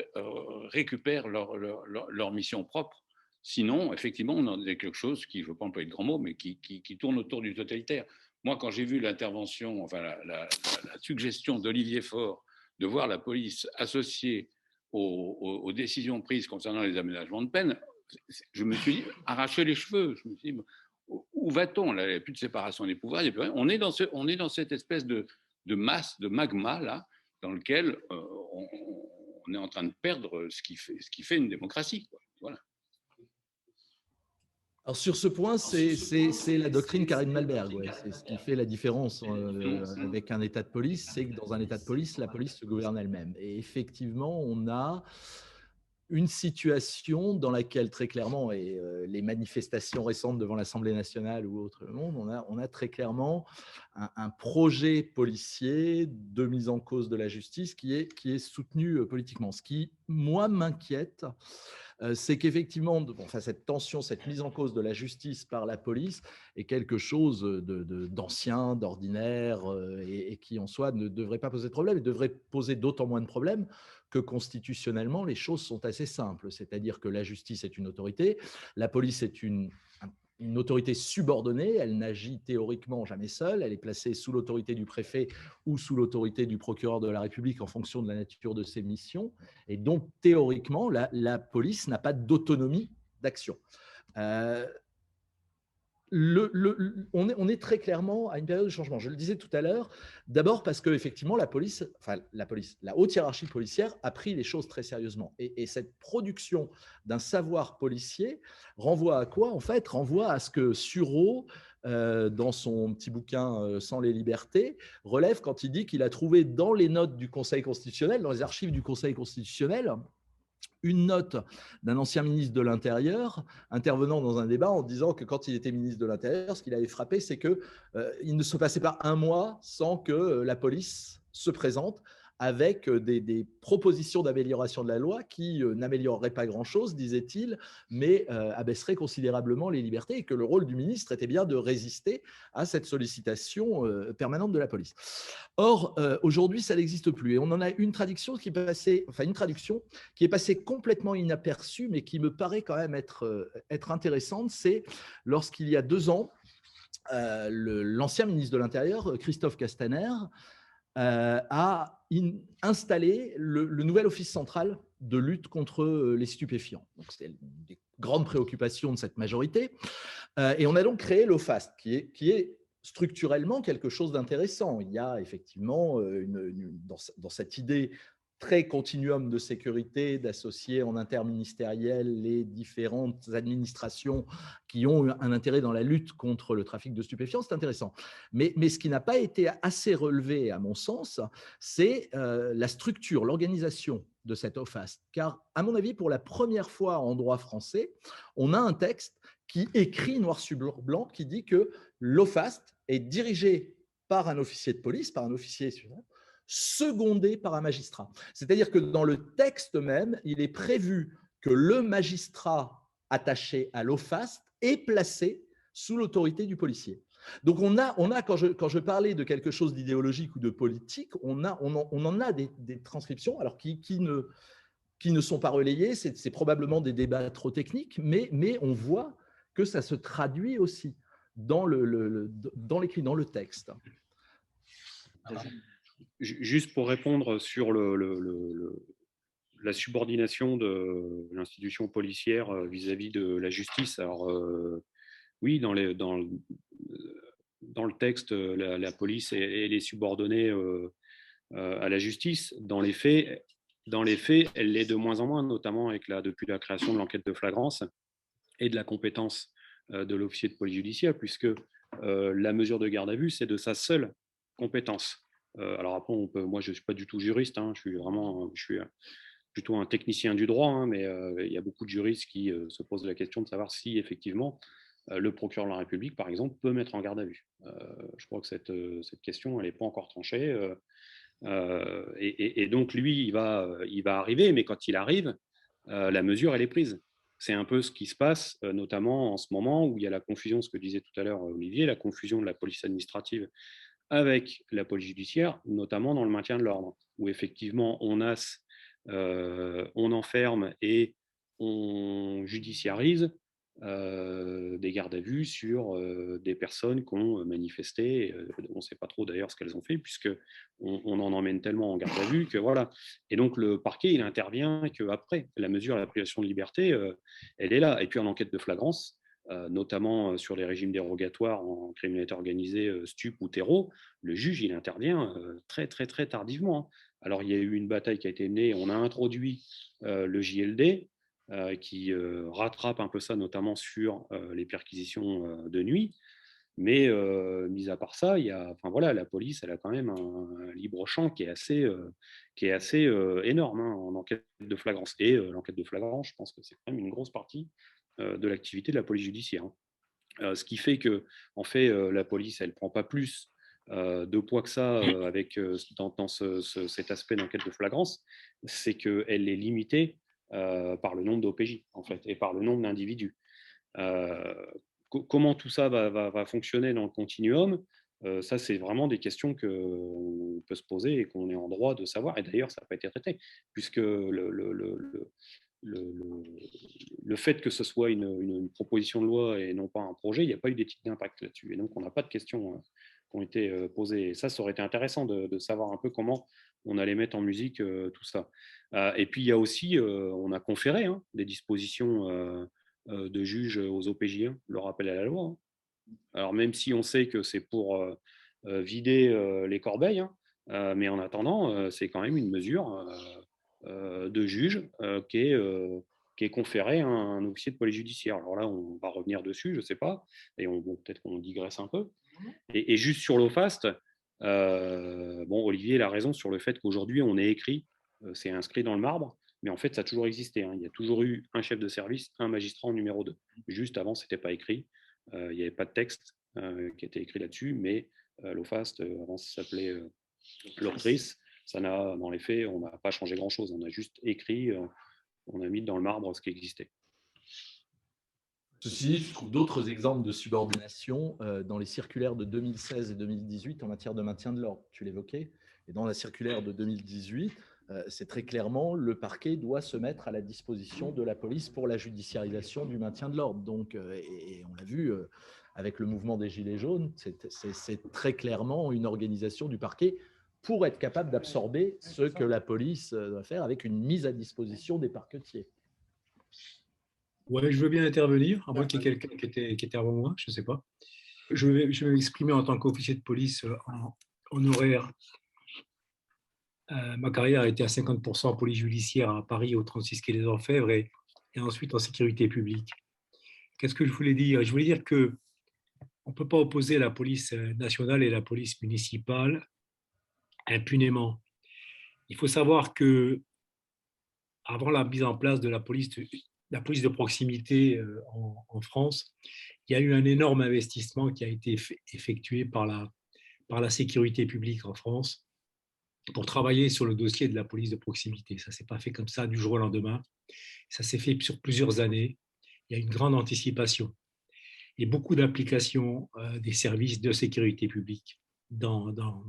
[SPEAKER 6] récupèrent leur mission propre. Sinon, effectivement, on a quelque chose qui, je ne pense pas être grand mot, mais qui tourne autour du totalitaire. Moi, quand j'ai vu l'intervention, enfin la suggestion d'Olivier Faure de voir la police associée aux décisions prises concernant les aménagements de peine, je me suis arraché les cheveux. Je me suis dit, où va-t-on? Il n'y a plus de séparation des pouvoirs, il n'y a plus rien. On est dans cette espèce de masse, de magma, là, dans lequel on est en train de perdre ce qui fait une démocratie, quoi. Voilà.
[SPEAKER 2] Alors sur ce point, c'est la doctrine Karine Malberg. Ouais. C'est ce qui fait la différence avec un État de police, c'est que dans un État de police, la police se gouverne elle-même. Et effectivement, on a une situation dans laquelle très clairement, et les manifestations récentes devant l'Assemblée nationale ou autre monde, on a très clairement un projet policier de mise en cause de la justice qui est soutenu politiquement. Ce qui, moi, m'inquiète, c'est qu'effectivement, enfin, cette tension, cette mise en cause de la justice par la police est quelque chose d'ancien, d'ordinaire, et qui en soi ne devrait pas poser de problème, et devrait poser d'autant moins de problèmes que constitutionnellement, les choses sont assez simples. C'est-à-dire que la justice est une autorité, la police est une autorité subordonnée, elle n'agit théoriquement jamais seule, elle est placée sous l'autorité du préfet ou sous l'autorité du procureur de la République en fonction de la nature de ses missions. Et donc, théoriquement, la police n'a pas d'autonomie d'action. On est très clairement à une période de changement. Je le disais tout à l'heure, d'abord parce qu'effectivement, la haute hiérarchie policière a pris les choses très sérieusement. Et cette production d'un savoir policier renvoie à quoi? En fait, renvoie à ce que Sureau, dans son petit bouquin Sans les libertés, relève quand il dit qu'il a trouvé dans les notes du Conseil constitutionnel, dans les archives du Conseil constitutionnel, une note d'un ancien ministre de l'Intérieur intervenant dans un débat en disant que quand il était ministre de l'Intérieur, ce qu'il avait frappé, c'est qu'il ne se passait pas un mois sans que la police se présente avec des propositions d'amélioration de la loi qui n'amélioreraient pas grand-chose, disait-il, mais abaisseraient considérablement les libertés, et que le rôle du ministre était bien de résister à cette sollicitation permanente de la police. Or, aujourd'hui, ça n'existe plus. Et on en a une traduction qui est passée complètement inaperçue, mais qui me paraît quand même être intéressante. C'est lorsqu'il y a 2 ans, l'ancien ministre de l'Intérieur, Christophe Castaner, a installé le nouvel office central de lutte contre les stupéfiants. C'était une des grandes préoccupations de cette majorité. Et on a donc créé l'OFAST, qui est structurellement quelque chose d'intéressant. Il y a effectivement, dans cette idée très continuum de sécurité, d'associer en interministériel les différentes administrations qui ont un intérêt dans la lutte contre le trafic de stupéfiants, c'est intéressant. Mais ce qui n'a pas été assez relevé, à mon sens, c'est la structure, l'organisation de cette OFAST. Car, à mon avis, pour la première fois en droit français, on a un texte qui écrit noir sur blanc, qui dit que l'OFAST est dirigé par un officier de police, par un officier secondé par un magistrat. C'est-à-dire que dans le texte même, il est prévu que le magistrat attaché à l'OFAST est placé sous l'autorité du policier. Donc on a quand je parlais de quelque chose d'idéologique ou de politique, on en a des transcriptions, alors qui ne sont pas relayées, c'est probablement des débats trop techniques, mais on voit que ça se traduit aussi dans l'écrit, dans le texte.
[SPEAKER 3] Juste pour répondre sur la subordination de l'institution policière vis-à-vis de la justice. Alors, oui, dans le texte, la police elle est subordonnée à la justice. Dans les faits, elle l'est de moins en moins, notamment depuis la création de l'enquête de flagrance et de la compétence de l'officier de police judiciaire, puisque la mesure de garde à vue, c'est de sa seule compétence. Alors après, moi, je ne suis pas du tout juriste, hein, je suis plutôt un technicien du droit, hein, mais il y a beaucoup de juristes qui se posent la question de savoir si, effectivement, le procureur de la République, par exemple, peut mettre en garde à vue. Je crois que cette question, elle n'est pas encore tranchée. Et donc, lui, il va arriver, mais quand il arrive, la mesure, elle est prise. C'est un peu ce qui se passe, notamment en ce moment où il y a la confusion, ce que disait tout à l'heure Olivier, la confusion de la police administrative avec la police judiciaire, notamment dans le maintien de l'ordre, où effectivement on enferme et on judiciarise des gardes à vue sur des personnes qui ont manifesté. On ne sait pas trop d'ailleurs ce qu'elles ont fait, puisqu'on en emmène tellement en garde à vue que voilà. Et donc le parquet, il intervient qu'après la mesure, la privation de liberté, elle est là. Et puis en enquête de flagrance, notamment sur les régimes dérogatoires en criminalité organisée, stup ou terreau, le juge, il intervient très, très, très tardivement. Alors, il y a eu une bataille qui a été menée, on a introduit le JLD, qui rattrape un peu ça, notamment sur les perquisitions de nuit. Mais mis à part ça, la police, elle a quand même un libre champ qui est assez énorme en enquête de flagrance. Et l'enquête de flagrance, je pense que c'est quand même une grosse partie de l'activité de la police judiciaire. Ce qui fait que, en fait, la police, elle ne prend pas plus de poids que ça dans cet aspect d'enquête de flagrance, c'est qu'elle est limitée par le nombre d'OPJ, en fait, et par le nombre d'individus. Comment tout ça va fonctionner dans le continuum, ça, c'est vraiment des questions qu'on peut se poser et qu'on est en droit de savoir. Et d'ailleurs, ça n'a pas été traité, puisque le fait que ce soit une proposition de loi et non pas un projet, il n'y a pas eu d'étude d'impact là-dessus. Et donc, on n'a pas de questions qui ont été posées. Et ça aurait été intéressant de savoir un peu comment on allait mettre en musique tout ça. Et puis, il y a aussi, on a conféré des dispositions de juges aux OPJ, le rappel à la loi. Alors, même si on sait que c'est pour vider les corbeilles, mais en attendant, c'est quand même une mesure de juge qui est conférée à un officier de police judiciaire. Alors là, on va revenir dessus, je ne sais pas, et peut-être qu'on digresse un peu. Et juste sur l'OFAST, Olivier a raison sur le fait qu'aujourd'hui, on est écrit, c'est inscrit dans le marbre, mais en fait, ça a toujours existé. Il y a toujours eu un chef de service, un magistrat en numéro 2. Juste avant, ce n'était pas écrit. Il n'y avait pas de texte qui était écrit là-dessus, mais l'OFAST, avant, ça s'appelait l'OCRIS. Ça n'a, dans les faits, on n'a pas changé grand-chose. On a juste écrit, on a mis dans le marbre ce qui existait.
[SPEAKER 2] Ceci dit, je trouve d'autres exemples de subordination dans les circulaires de 2016 et 2018 en matière de maintien de l'ordre. Tu l'évoquais. Et dans la circulaire de 2018, c'est très clairement le parquet doit se mettre à la disposition de la police pour la judiciarisation du maintien de l'ordre. Donc, et on l'a vu avec le mouvement des Gilets jaunes, c'est très clairement une organisation du parquet pour être capable d'absorber ce que la police doit faire avec une mise à disposition des parquetiers.
[SPEAKER 7] Ouais, je veux bien intervenir, à moins qu'il y ait quelqu'un qui était avant moi, je ne sais pas. Je vais m'exprimer en tant qu'officier de police en honoraire. Ma carrière a été à 50% en police judiciaire à Paris, au 36 quai des Orfèvres, et ensuite en sécurité publique. Qu'est-ce que je voulais dire? Je voulais dire qu'on ne peut pas opposer la police nationale et la police municipale impunément. Il faut savoir que avant la mise en place de la police de proximité en France, il y a eu un énorme investissement qui a été effectué par la sécurité publique en France pour travailler sur le dossier de la police de proximité. Ça ne s'est pas fait comme ça du jour au lendemain. Ça s'est fait sur plusieurs années. Il y a une grande anticipation et beaucoup d'implication des services de sécurité publique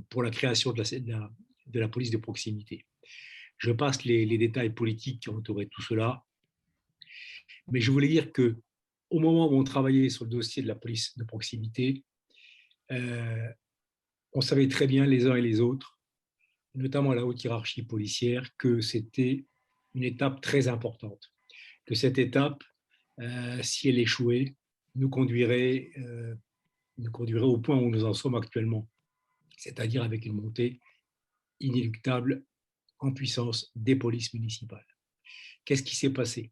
[SPEAKER 7] pour la création de la police de proximité. Je passe les détails politiques qui entouraient tout cela, mais je voulais dire qu'au moment où on travaillait sur le dossier de la police de proximité, on savait très bien les uns et les autres, notamment la haute hiérarchie policière, que c'était une étape très importante, que cette étape, si elle échouait, nous conduirait au point où nous en sommes actuellement, c'est-à-dire avec une montée inéluctable en puissance des polices municipales. Qu'est-ce qui s'est passé?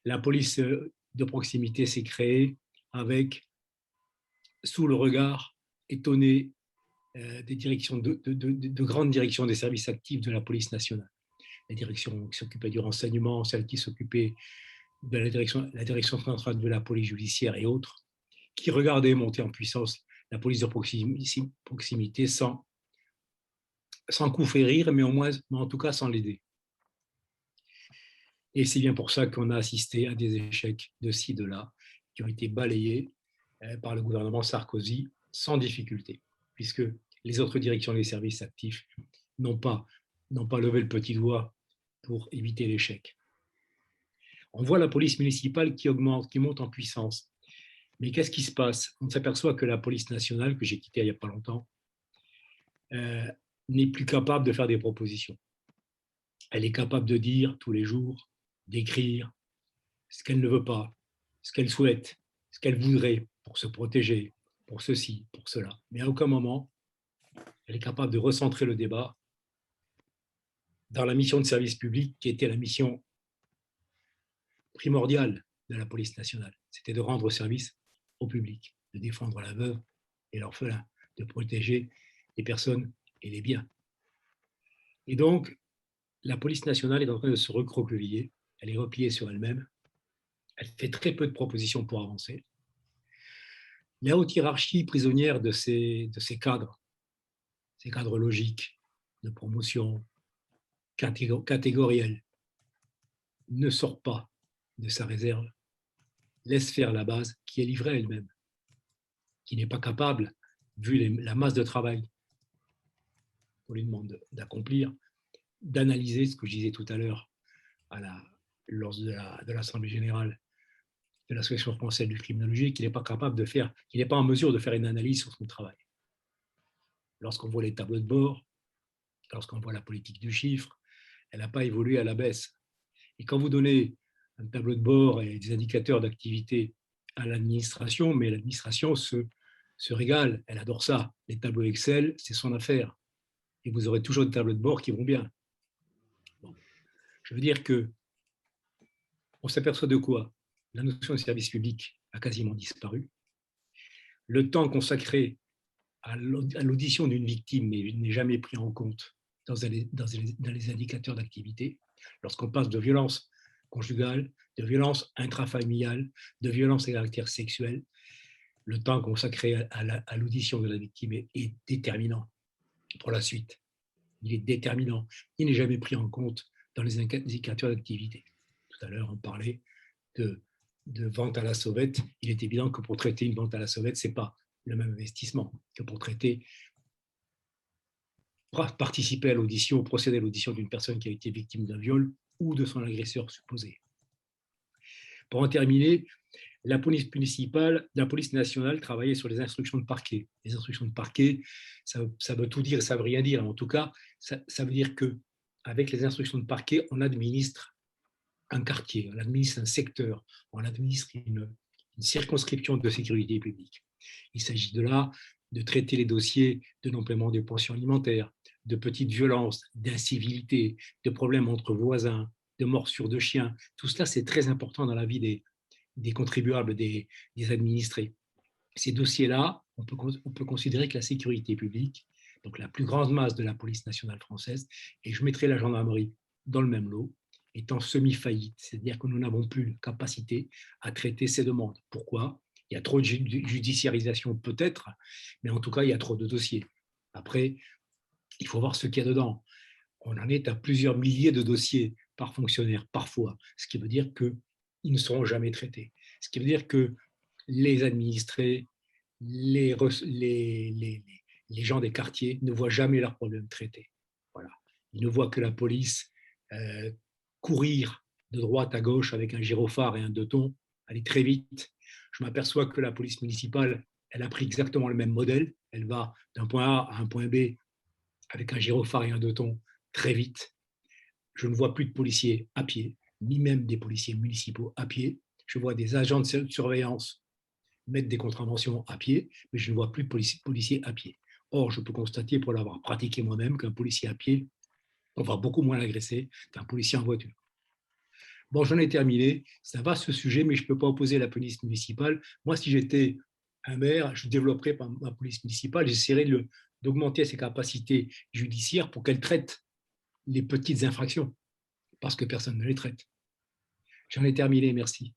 [SPEAKER 7] La police de proximité s'est créée sous le regard étonné des directions de grandes directions des services actifs de la police nationale. La direction qui s'occupait du renseignement, celle qui s'occupait de la direction centrale de la police judiciaire et autres, qui regardaient monter en puissance la police de proximité sans coup férir, mais en tout cas sans l'aider. Et c'est bien pour ça qu'on a assisté à des échecs de ci, de là, qui ont été balayés par le gouvernement Sarkozy sans difficulté, puisque les autres directions des services actifs n'ont pas levé le petit doigt pour éviter l'échec. On voit la police municipale qui monte en puissance. Mais qu'est-ce qui se passe? On s'aperçoit que la police nationale, que j'ai quittée il n'y a pas longtemps, n'est plus capable de faire des propositions. Elle est capable de dire tous les jours, d'écrire ce qu'elle ne veut pas, ce qu'elle souhaite, ce qu'elle voudrait pour se protéger, pour ceci, pour cela. Mais à aucun moment, elle est capable de recentrer le débat dans la mission de service public qui était la mission primordial de la police nationale. C'était de rendre service au public, de défendre la veuve et l'orphelin, de protéger les personnes et les biens. Et donc, la police nationale est en train de se recroqueviller, elle est repliée sur elle-même, elle fait très peu de propositions pour avancer. La haute hiérarchie prisonnière de ces cadres logiques, de promotion catégorielle, ne sort pas de sa réserve, laisse faire la base qui est livrée à elle-même, qui n'est pas capable, vu la masse de travail qu'on lui demande d'accomplir, d'analyser ce que je disais tout à l'heure lors de l'Assemblée générale de l'Association française de criminologie, qui n'est pas capable de faire, qui n'est pas en mesure de faire une analyse sur son travail. Lorsqu'on voit les tableaux de bord, lorsqu'on voit la politique du chiffre, elle n'a pas évolué à la baisse. Et quand vous donnez un tableau de bord et des indicateurs d'activité à l'administration, mais l'administration se régale, elle adore ça. Les tableaux Excel, c'est son affaire. Et vous aurez toujours des tableaux de bord qui vont bien. Bon. Je veux dire que on s'aperçoit de quoi? La notion de service public a quasiment disparu. Le temps consacré à l'audition d'une victime n'est jamais pris en compte dans les indicateurs d'activité. Lorsqu'on passe de violence conjugale, de violence intrafamiliale, de violence à caractère sexuel, le temps consacré à l'audition de la victime est déterminant pour la suite. Il est déterminant. Il n'est jamais pris en compte dans les indicateurs d'activité. Tout à l'heure, on parlait de vente à la sauvette. Il est évident que pour traiter une vente à la sauvette, ce n'est pas le même investissement que pour participer à l'audition, procéder à l'audition d'une personne qui a été victime d'un viol ou de son agresseur supposé. Pour en terminer, la police municipale, la police nationale travaillait sur les instructions de parquet. Les instructions de parquet, ça veut tout dire, ça veut rien dire. En tout cas, ça veut dire qu'avec les instructions de parquet, on administre un quartier, on administre un secteur, on administre une circonscription de sécurité publique. Il s'agit de là de traiter les dossiers de non-paiement des pensions alimentaires, de petites violences, d'incivilité, de problèmes entre voisins, de morsures de chiens. Tout cela, c'est très important dans la vie des contribuables, des administrés. Ces dossiers-là, on peut considérer que la sécurité publique, donc la plus grande masse de la police nationale française, et je mettrai la gendarmerie dans le même lot, est en semi-faillite, c'est-à-dire que nous n'avons plus la capacité à traiter ces demandes. Pourquoi? Il y a trop de judiciarisation peut-être, mais en tout cas, il y a trop de dossiers. Après, il faut voir ce qu'il y a dedans. On en est à plusieurs milliers de dossiers par fonctionnaire, parfois, ce qui veut dire qu'ils ne seront jamais traités. Ce qui veut dire que les administrés, les gens des quartiers ne voient jamais leurs problèmes traités. Voilà. Ils ne voient que la police courir de droite à gauche avec un gyrophare et un deux-tons, aller très vite. Je m'aperçois que la police municipale, elle a pris exactement le même modèle. Elle va d'un point A à un point B avec un gyrophare et un deux-tons très vite. Je ne vois plus de policiers à pied, ni même des policiers municipaux à pied. Je vois des agents de surveillance mettre des contraventions à pied, mais je ne vois plus de policiers à pied. Or, je peux constater, pour l'avoir pratiqué moi-même, qu'un policier à pied, on va beaucoup moins l'agresser qu'un policier en voiture. Bon, j'en ai terminé. Ça va ce sujet, mais je ne peux pas opposer la police municipale. Moi, si j'étais un maire, je développerais ma police municipale, j'essaierais d'augmenter ses capacités judiciaires pour qu'elle traite les petites infractions, parce que personne ne les traite. J'en ai terminé, merci.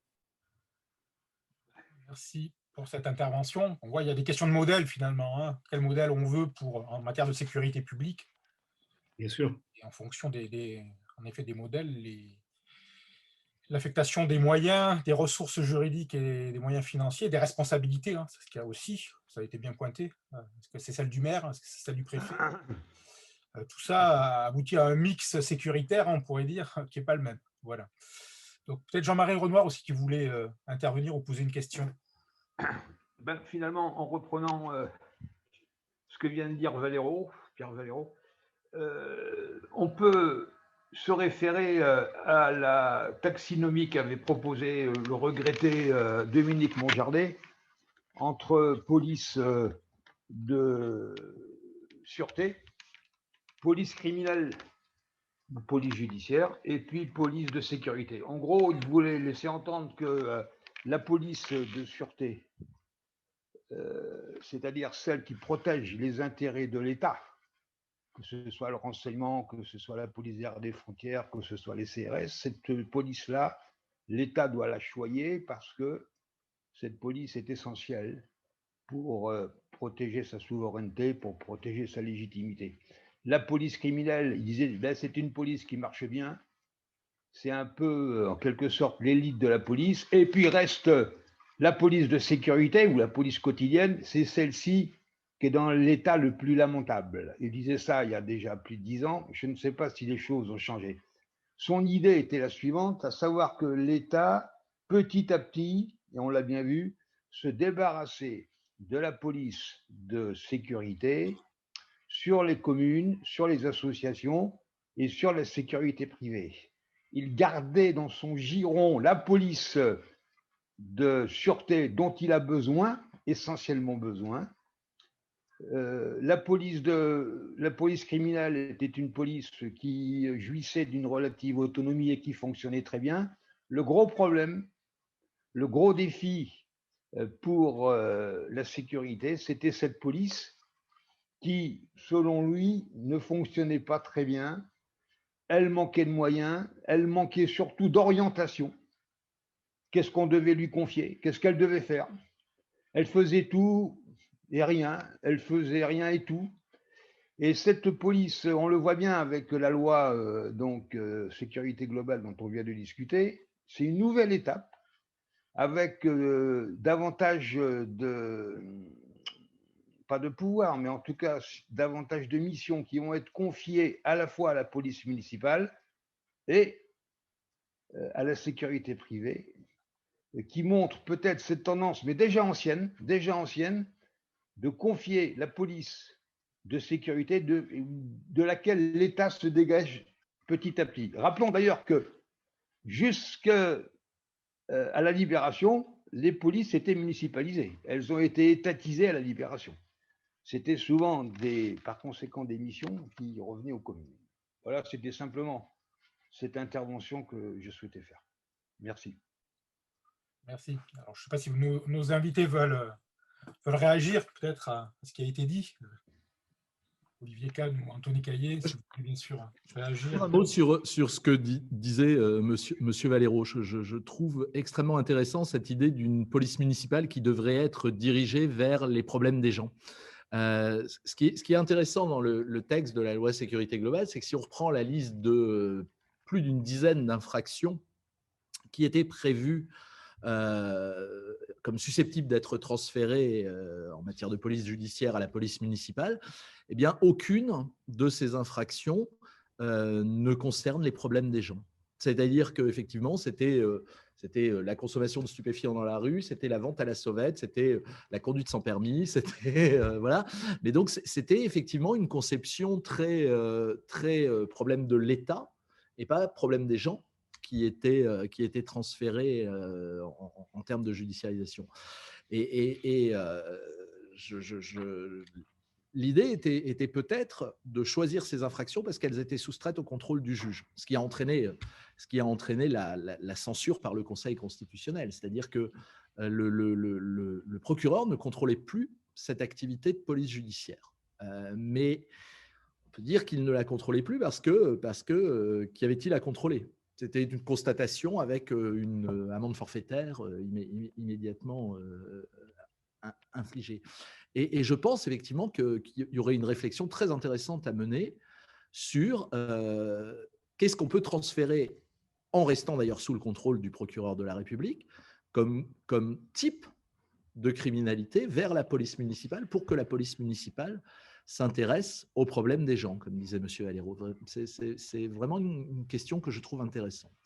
[SPEAKER 1] Merci pour cette intervention. On voit qu'il y a des questions de modèle finalement. Hein. Quel modèle on veut en matière de sécurité publique?
[SPEAKER 7] Bien sûr.
[SPEAKER 1] Et en fonction en effet, des modèles, l'affectation des moyens, des ressources juridiques et des moyens financiers, des responsabilités, hein, c'est ce qu'il y a aussi, ça a été bien pointé. Est-ce que c'est celle du maire? Est-ce que c'est celle du préfet? Tout ça aboutit à un mix sécuritaire, on pourrait dire, qui n'est pas le même. Voilà. Donc peut-être Jean-Marie Renoir aussi qui voulait intervenir ou poser une question.
[SPEAKER 8] Finalement, en reprenant ce que vient de dire Pierre Valero, on peut se référer à la taxinomie qu'avait proposée le regretté Dominique Montjardet entre police de sûreté, police criminelle police judiciaire, et puis police de sécurité. En gros, il voulait laisser entendre que la police de sûreté, c'est-à-dire celle qui protège les intérêts de l'État, que ce soit le renseignement, que ce soit la police des frontières, que ce soit les CRS, cette police-là, l'État doit la choyer parce que cette police est essentielle pour protéger sa souveraineté, pour protéger sa légitimité. La police criminelle, il disait, ben, c'est une police qui marche bien, c'est un peu, en quelque sorte, l'élite de la police, et puis reste la police de sécurité, ou la police quotidienne, c'est celle-ci qui est dans l'état le plus lamentable. Il disait ça il y a déjà plus de 10 ans, je ne sais pas si les choses ont changé. Son idée était la suivante, à savoir que l'État, petit à petit, et on l'a bien vu, se débarrassait de la police de sécurité sur les communes, sur les associations et sur la sécurité privée. Il gardait dans son giron la police de sûreté dont il a besoin, essentiellement besoin. La police criminelle était une police qui jouissait d'une relative autonomie et qui fonctionnait très bien. Le gros problème, le gros défi pour la sécurité, c'était cette police qui, selon lui, ne fonctionnait pas très bien. Elle manquait de moyens, elle manquait surtout d'orientation. Qu'est-ce qu'on devait lui confier? Qu'est-ce qu'elle devait faire? Elle faisait tout et rien, elle faisait rien et tout. Et cette police, on le voit bien avec la loi sécurité globale dont on vient de discuter, c'est une nouvelle étape avec davantage pas de pouvoir, mais en tout cas davantage de missions qui vont être confiées à la fois à la police municipale et à la sécurité privée, qui montre peut-être cette tendance, mais déjà ancienne, de confier la police de sécurité de laquelle l'État se dégage petit à petit. Rappelons d'ailleurs que jusqu'à la Libération, les polices étaient municipalisées. Elles ont été étatisées à la Libération. C'était souvent, par conséquent, des missions qui revenaient aux communes. Voilà, c'était simplement cette intervention que je souhaitais faire. Merci.
[SPEAKER 1] Merci. Alors, je ne sais pas si nos invités veulent réagir peut-être à ce qui a été dit. Olivier Kahn ou Anthony Caillé, si vous voulez bien sûr réagir.
[SPEAKER 2] Un mot sur ce que disait monsieur Valero. Je trouve extrêmement intéressant cette idée d'une police municipale qui devrait être dirigée vers les problèmes des gens. Ce qui est intéressant dans le texte de la loi sécurité globale, c'est que si on reprend la liste de plus d'une dizaine d'infractions qui étaient prévues comme susceptibles d'être transférées en matière de police judiciaire à la police municipale, eh bien, aucune de ces infractions ne concerne les problèmes des gens. C'est-à-dire qu'effectivement, c'était la consommation de stupéfiants dans la rue, c'était la vente à la sauvette, c'était la conduite sans permis, c'était voilà. Mais donc, c'était effectivement une conception très problème de l'État et pas problème des gens qui étaient transférés en termes de judiciarisation. L'idée était peut-être de choisir ces infractions parce qu'elles étaient soustraites au contrôle du juge, ce qui a entraîné la censure par le Conseil constitutionnel. C'est-à-dire que le procureur ne contrôlait plus cette activité de police judiciaire. Mais on peut dire qu'il ne la contrôlait plus parce que qu'y avait-il à contrôler? C'était une constatation avec une amende forfaitaire immédiatement infligée. Et je pense effectivement qu'il y aurait une réflexion très intéressante à mener sur qu'est-ce qu'on peut transférer, en restant d'ailleurs sous le contrôle du procureur de la République, comme type de criminalité vers la police municipale pour que la police municipale s'intéresse aux problèmes des gens, comme disait M. Valero. C'est vraiment une question que je trouve intéressante.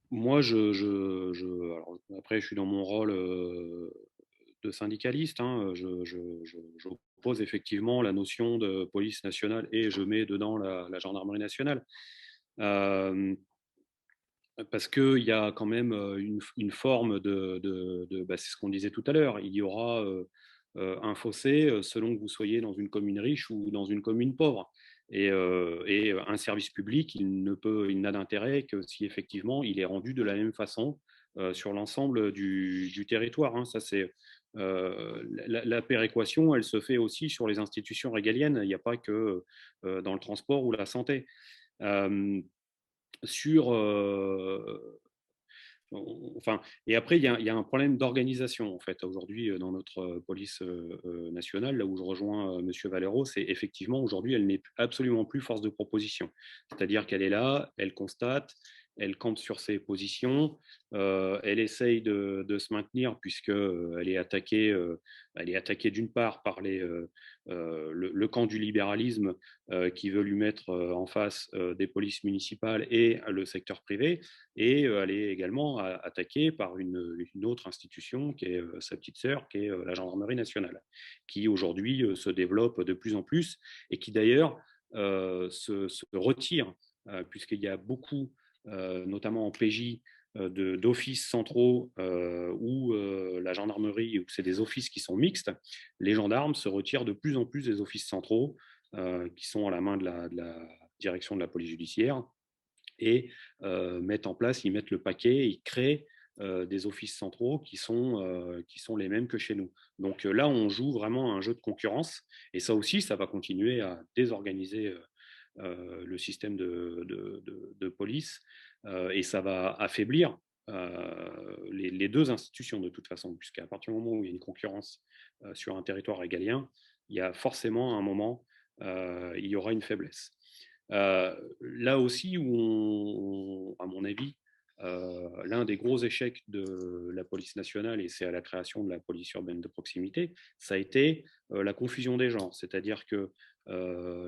[SPEAKER 3] Moi, alors, après, je suis dans mon rôle de syndicaliste. J'oppose effectivement la notion de police nationale et je mets dedans la gendarmerie nationale. Parce qu'il y a quand même une forme c'est ce qu'on disait tout à l'heure, il y aura un fossé selon que vous soyez dans une commune riche ou dans une commune pauvre. Et un service public, il n'a d'intérêt que si effectivement il est rendu de la même façon sur l'ensemble du territoire. Hein. Ça, c'est la péréquation, elle se fait aussi sur les institutions régaliennes. Il n'y a pas que dans le transport ou la santé. Sur Enfin, et après, il y a un problème d'organisation, en fait, aujourd'hui, dans notre police nationale, là où je rejoins M. Valero, c'est effectivement, aujourd'hui, elle n'est absolument plus force de proposition. C'est-à-dire qu'elle est là, elle constate, elle campe sur ses positions, elle essaye de se maintenir puisqu'elle est attaquée d'une part par le camp du libéralisme qui veut lui mettre en face des polices municipales et le secteur privé, et elle est également attaquée par une autre institution qui est sa petite sœur, qui est la gendarmerie nationale, qui aujourd'hui se développe de plus en plus et qui d'ailleurs se retire, puisqu'il y a beaucoup, notamment en PJ, d'offices centraux où la gendarmerie, où c'est des offices qui sont mixtes. Les gendarmes se retirent de plus en plus des offices centraux qui sont à la main de la direction de la police judiciaire, et mettent en place, ils mettent le paquet, ils créent des offices centraux qui sont les mêmes que chez nous. Donc là, on joue vraiment un jeu de concurrence, et ça aussi, ça va continuer à désorganiser le système de police, et ça va affaiblir les deux institutions de toute façon, puisqu'à partir du moment où il y a une concurrence sur un territoire régalien, il y a forcément un moment, il y aura une faiblesse. Là aussi où, à mon avis, l'un des gros échecs de la police nationale, et c'est à la création de la police urbaine de proximité, ça a été la confusion des genres. C'est-à-dire que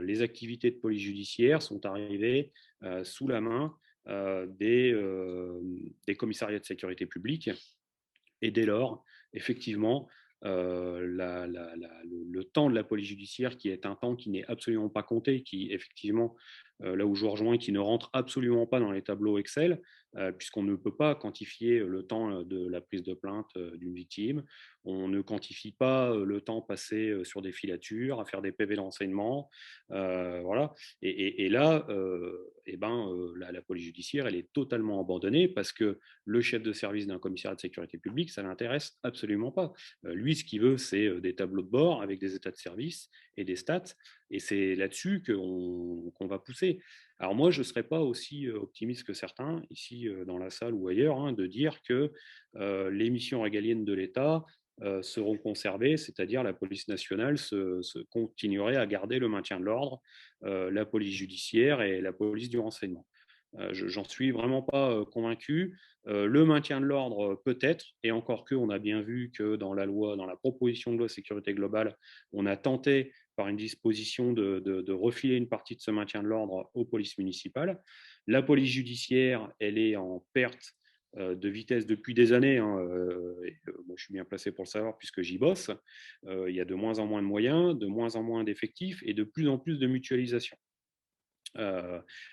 [SPEAKER 3] les activités de police judiciaire sont arrivées sous la main des commissariats de sécurité publique, et dès lors, effectivement, le temps de la police judiciaire, qui est un temps qui n'est absolument pas compté, qui effectivement, là où je rejoins, qui ne rentre absolument pas dans les tableaux Excel, puisqu'on ne peut pas quantifier le temps de la prise de plainte d'une victime, on ne quantifie pas le temps passé sur des filatures, à faire des PV d'enseignement, voilà. Et là, la police judiciaire, elle est totalement abandonnée, parce que le chef de service d'un commissariat de sécurité publique, ça ne l'intéresse absolument pas. Lui, ce qu'il veut, c'est des tableaux de bord avec des états de service et des stats, et c'est là-dessus qu'on va pousser. Alors moi, je ne serais pas aussi optimiste que certains, ici dans la salle ou ailleurs, hein, de dire que les missions régaliennes de l'État seront conservées, c'est-à-dire la police nationale se continuerait à garder le maintien de l'ordre, la police judiciaire et la police du renseignement. J'en suis vraiment pas convaincu. Le maintien de l'ordre, peut-être, et encore que, on a bien vu que dans la loi, dans la proposition de loi sécurité globale, on a tenté par une disposition de refiler une partie de ce maintien de l'ordre aux polices municipales. La police judiciaire, elle est en perte de vitesse depuis des années, hein, moi, je suis bien placé pour le savoir puisque j'y bosse. Il y a de moins en moins de moyens, de moins en moins d'effectifs et de plus en plus de mutualisation.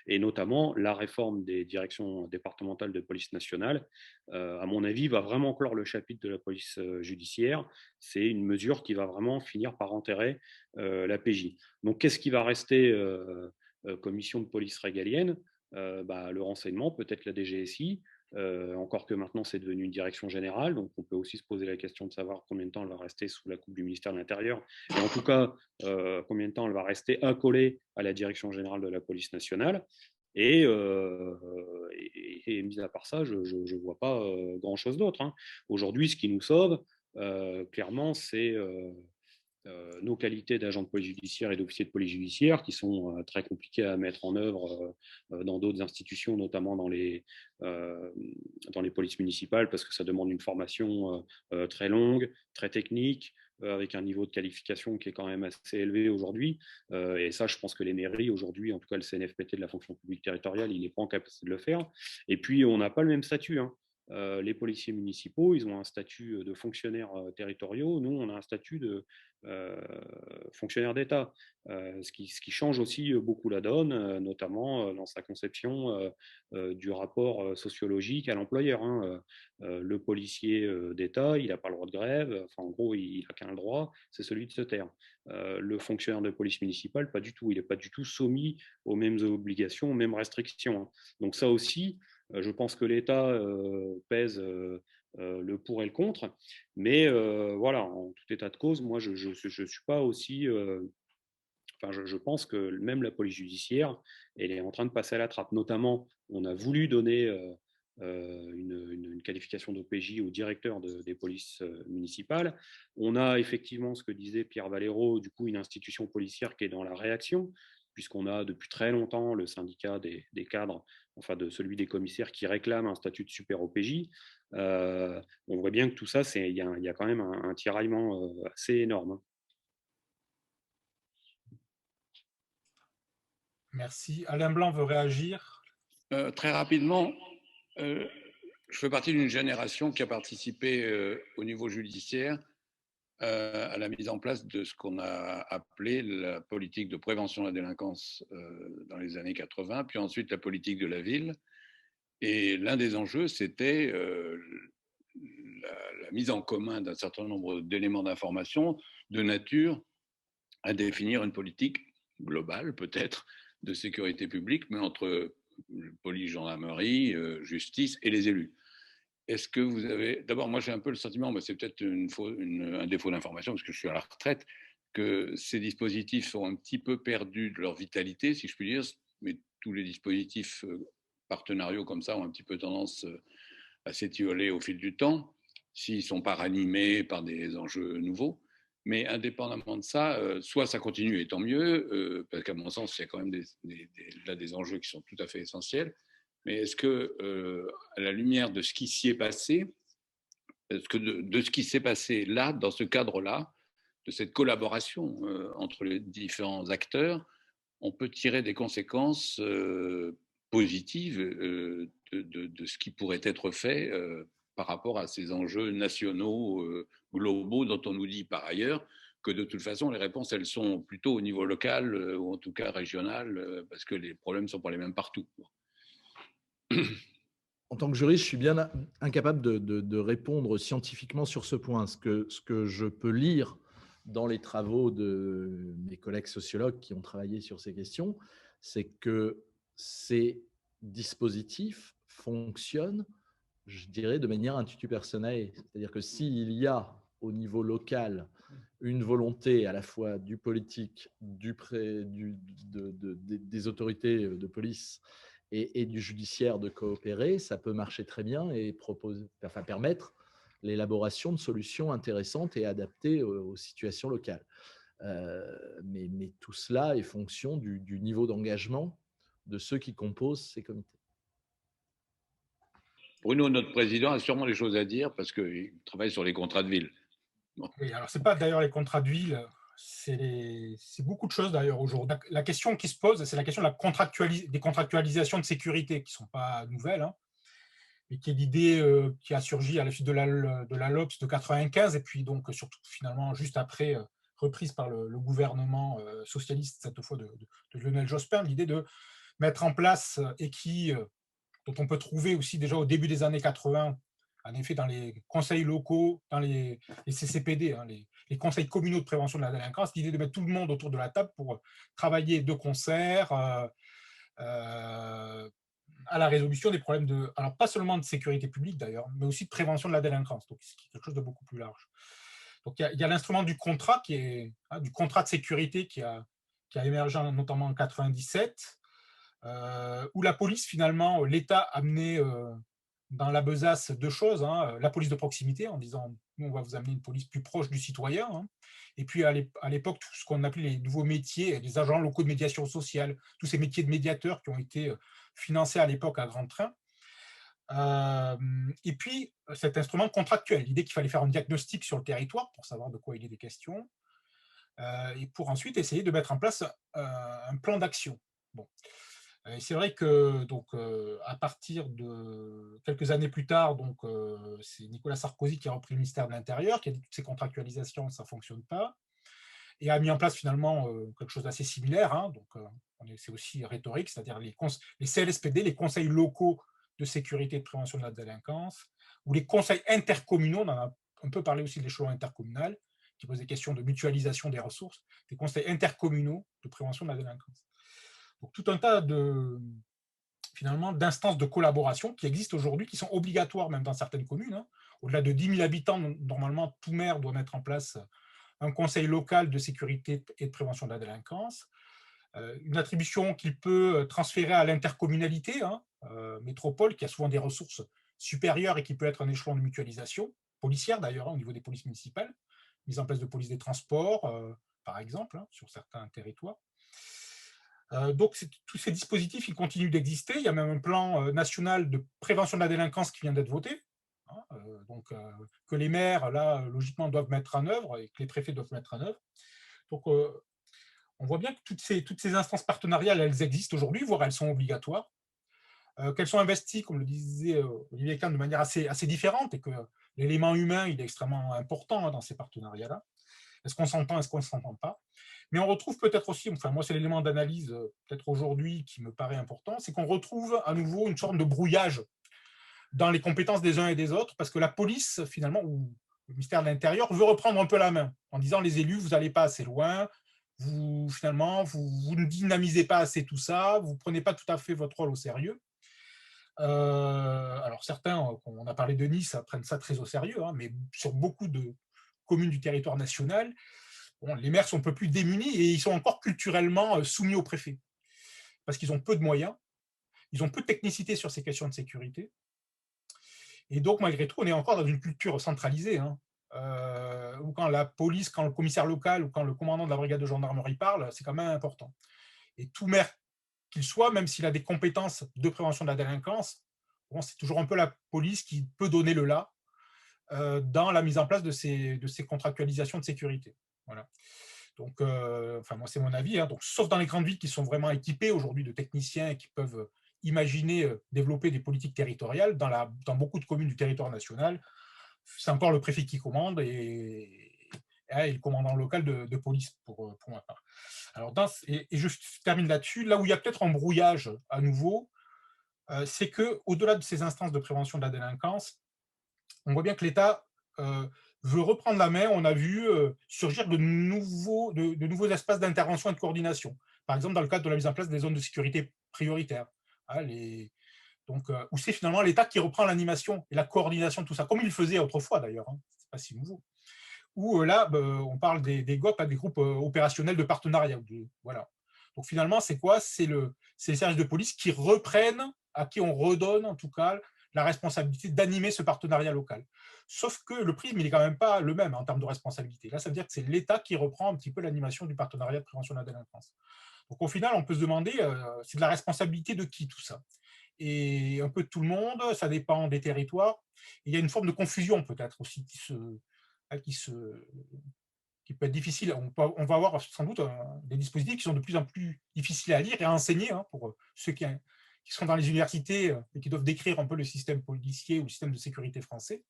[SPEAKER 3] Et notamment la réforme des directions départementales de police nationale, à mon avis, va vraiment clore le chapitre de la police judiciaire. C'est une mesure qui va vraiment finir par enterrer la PJ. Donc, qu'est-ce qui va rester comme mission de police régalienne? Le renseignement, peut-être la DGSI, encore que maintenant c'est devenu une direction générale, donc on peut aussi se poser la question de savoir combien de temps elle va rester sous la coupe du ministère de l'Intérieur, et en tout cas combien de temps elle va rester accolée à la direction générale de la police nationale. Et mis à part ça, je ne vois pas grand-chose d'autre, hein. Aujourd'hui, ce qui nous sauve, clairement, c'est nos qualités d'agent de police judiciaire et d'officier de police judiciaire, qui sont très compliquées à mettre en œuvre dans d'autres institutions, notamment dans les polices municipales, parce que ça demande une formation très longue, très technique, avec un niveau de qualification qui est quand même assez élevé aujourd'hui. Et ça, je pense que les mairies aujourd'hui, en tout cas le CNFPT de la fonction publique territoriale, il n'est pas en capacité de le faire. Et puis, on n'a pas le même statut, hein. Les policiers municipaux, ils ont un statut de fonctionnaires territoriaux. Nous, on a un statut de fonctionnaire d'État, ce qui change aussi beaucoup la donne, notamment dans sa conception du rapport sociologique à l'employeur. Le policier d'État, il n'a pas le droit de grève. Enfin, en gros, il n'a qu'un droit, c'est celui de se taire. Le fonctionnaire de police municipale, pas du tout. Il n'est pas du tout soumis aux mêmes obligations, aux mêmes restrictions. Donc ça aussi, je pense que l'État pèse le pour et le contre, mais voilà, en tout état de cause, moi, je ne suis pas aussi... Enfin, je pense que même la police judiciaire, elle est en train de passer à la trappe. Notamment, on a voulu donner une qualification d'OPJ au directeur des polices municipales. On a effectivement, ce que disait Pierre Valero, du coup, une institution policière qui est dans la réaction, puisqu'on a depuis très longtemps le syndicat des cadres, enfin de celui des commissaires qui réclame un statut de super OPJ. On voit bien que tout ça, il y a quand même un tiraillement assez énorme.
[SPEAKER 1] Merci. Alain Blanc veut réagir.
[SPEAKER 6] Très rapidement, je fais partie d'une génération qui a participé au niveau judiciaire à la mise en place de ce qu'on a appelé la politique de prévention de la délinquance dans les années 80, puis ensuite la politique de la ville. Et l'un des enjeux, c'était la mise en commun d'un certain nombre d'éléments d'information de nature à définir une politique globale, peut-être, de sécurité publique, mais entre police, gendarmerie, justice et les élus. Est-ce que vous avez... D'abord, moi, j'ai un peu le sentiment, mais c'est peut-être un défaut d'information, parce que je suis à la retraite, que ces dispositifs sont un petit peu perdus de leur vitalité, si je puis dire, mais tous les dispositifs partenariaux comme ça ont un petit peu tendance à s'étioler au fil du temps, s'ils ne sont pas ranimés par des enjeux nouveaux. Mais indépendamment de ça, soit ça continue et tant mieux, parce qu'à mon sens, il y a quand même là des enjeux qui sont tout à fait essentiels. Mais est-ce que, à la lumière de ce qui s'y est passé, est-ce que de ce qui s'est passé là, dans ce cadre-là, de cette collaboration entre les différents acteurs, on peut tirer des conséquences positives de ce qui pourrait être fait par rapport à ces enjeux nationaux, globaux, dont on nous dit par ailleurs que de toute façon, les réponses, elles sont plutôt au niveau local ou en tout cas régional, parce que les problèmes ne sont pas les mêmes partout.
[SPEAKER 2] En tant que juriste, je suis bien incapable de répondre scientifiquement sur ce point. Ce que je peux lire dans les travaux de mes collègues sociologues qui ont travaillé sur ces questions, c'est que ces dispositifs fonctionnent, je dirais, de manière intuitu personae. C'est-à-dire que s'il y a au niveau local une volonté à la fois du politique, des autorités de police et du judiciaire de coopérer, ça peut marcher très bien et permettre l'élaboration de solutions intéressantes et adaptées aux situations locales. Mais tout cela est fonction du niveau d'engagement de ceux qui composent ces comités.
[SPEAKER 6] Bruno, notre président, a sûrement des choses à dire parce qu'il travaille sur les contrats de ville.
[SPEAKER 1] Bon. Oui, alors ce n'est pas d'ailleurs les contrats de ville, c'est beaucoup de choses d'ailleurs aujourd'hui. La question qui se pose, c'est la question de des contractualisations de sécurité qui ne sont pas nouvelles, mais qui est l'idée qui a surgi à la suite de la LOPS de 1995 et puis donc surtout finalement juste après reprise par le gouvernement socialiste, cette fois de Lionel Jospin, l'idée de mettre en place dont on peut trouver aussi déjà au début des années 80, en effet dans les conseils locaux, dans les CCPD, les conseils communaux de prévention de la délinquance, l'idée de mettre tout le monde autour de la table pour travailler de concert à la résolution des problèmes alors pas seulement de sécurité publique d'ailleurs, mais aussi de prévention de la délinquance, donc c'est quelque chose de beaucoup plus large. Donc il y a l'instrument du contrat du contrat de sécurité qui a émergé notamment en 1997, où la police finalement, l'État amenait dans la besace deux choses, la police de proximité en disant nous on va vous amener une police plus proche du citoyen, et puis à l'époque tout ce qu'on appelait les nouveaux métiers, les agents locaux de médiation sociale, tous ces métiers de médiateurs qui ont été financés à l'époque à grand train. Et puis cet instrument contractuel, l'idée qu'il fallait faire un diagnostic sur le territoire pour savoir de quoi il était question, et pour ensuite essayer de mettre en place un plan d'action. Bon. Et c'est vrai que donc, à partir de quelques années plus tard, donc, c'est Nicolas Sarkozy qui a repris le ministère de l'Intérieur, qui a dit que toutes ces contractualisations, ça ne fonctionne pas, et a mis en place finalement quelque chose d'assez similaire. Hein, donc, c'est aussi rhétorique, c'est-à-dire les CLSPD, les conseils locaux de sécurité et de prévention de la délinquance, ou les conseils intercommunaux, on en a un peu parlé aussi de l'échelon intercommunal, qui pose des questions de mutualisation des ressources, des conseils intercommunaux de prévention de la délinquance. Donc, tout un tas finalement d'instances de collaboration qui existent aujourd'hui, qui sont obligatoires même dans certaines communes. Hein. Au-delà de 10 000 habitants, normalement, tout maire doit mettre en place un conseil local de sécurité et de prévention de la délinquance, une attribution qu'il peut transférer à l'intercommunalité, hein, métropole, qui a souvent des ressources supérieures et qui peut être un échelon de mutualisation, policière d'ailleurs, hein, au niveau des polices municipales, mise en place de police des transports, par exemple, hein, sur certains territoires. Donc, tous ces dispositifs, ils continuent d'exister. Il y a même un plan national de prévention de la délinquance qui vient d'être voté, hein, que les maires, là, logiquement, doivent mettre en œuvre et que les préfets doivent mettre en œuvre. Donc, on voit bien que toutes ces instances partenariales, elles existent aujourd'hui, voire elles sont obligatoires, qu'elles sont investies, comme le disait Olivier Kahn, de manière assez différente, et que l'élément humain, il est extrêmement important, hein, dans ces partenariats-là. Est-ce qu'on s'entend, est-ce qu'on ne s'entend pas? Mais on retrouve peut-être aussi, enfin moi c'est l'élément d'analyse peut-être aujourd'hui qui me paraît important, c'est qu'on retrouve à nouveau une sorte de brouillage dans les compétences des uns et des autres, parce que la police finalement, ou le ministère de l'Intérieur, veut reprendre un peu la main, en disant les élus, vous n'allez pas assez loin, vous ne dynamisez pas assez tout ça, vous ne prenez pas tout à fait votre rôle au sérieux. Alors certains, on a parlé de Nice, prennent ça très au sérieux, hein, mais sur beaucoup de communes du territoire national, bon, les maires sont un peu plus démunis et ils sont encore culturellement soumis au préfet, parce qu'ils ont peu de moyens, ils ont peu de technicité sur ces questions de sécurité, et donc malgré tout, on est encore dans une culture centralisée, hein, où quand la police, quand le commissaire local ou quand le commandant de la brigade de gendarmerie parle, c'est quand même important. Et tout maire qu'il soit, même s'il a des compétences de prévention de la délinquance, bon, c'est toujours un peu la police qui peut donner le là dans la mise en place de ces contractualisations de sécurité. Voilà. Donc, enfin, moi, c'est mon avis. Hein, donc, sauf dans les grandes villes qui sont vraiment équipées aujourd'hui de techniciens et qui peuvent imaginer développer des politiques territoriales, dans beaucoup de communes du territoire national, c'est encore le préfet qui commande et le commandant local de police, pour ma part. Alors, et je termine là-dessus. Là où il y a peut-être un brouillage à nouveau, c'est qu'au-delà de ces instances de prévention de la délinquance, on voit bien que l'État veut reprendre la main. On a vu surgir de nouveaux espaces d'intervention et de coordination. Par exemple, dans le cadre de la mise en place des zones de sécurité prioritaires. Hein, où c'est finalement l'État qui reprend l'animation et la coordination de tout ça, comme il le faisait autrefois d'ailleurs. Hein, c'est pas si nouveau. Où là, on parle des GOP, des groupes opérationnels de partenariat. Voilà. Donc finalement, c'est quoi? C'est les services de police qui reprennent, à qui on redonne en tout cas la responsabilité d'animer ce partenariat local. Sauf que le prisme, il n'est quand même pas le même en termes de responsabilité. Là, ça veut dire que c'est l'État qui reprend un petit peu l'animation du partenariat de prévention de la délinquance. Donc au final, on peut se demander, c'est de la responsabilité de qui tout ça? Et un peu de tout le monde, ça dépend des territoires. Et il y a une forme de confusion peut-être aussi qui peut être difficile. On va avoir sans doute des dispositifs qui sont de plus en plus difficiles à lire et à enseigner, hein, pour ceux qui sont dans les universités et qui doivent décrire un peu le système policier ou le système de sécurité français.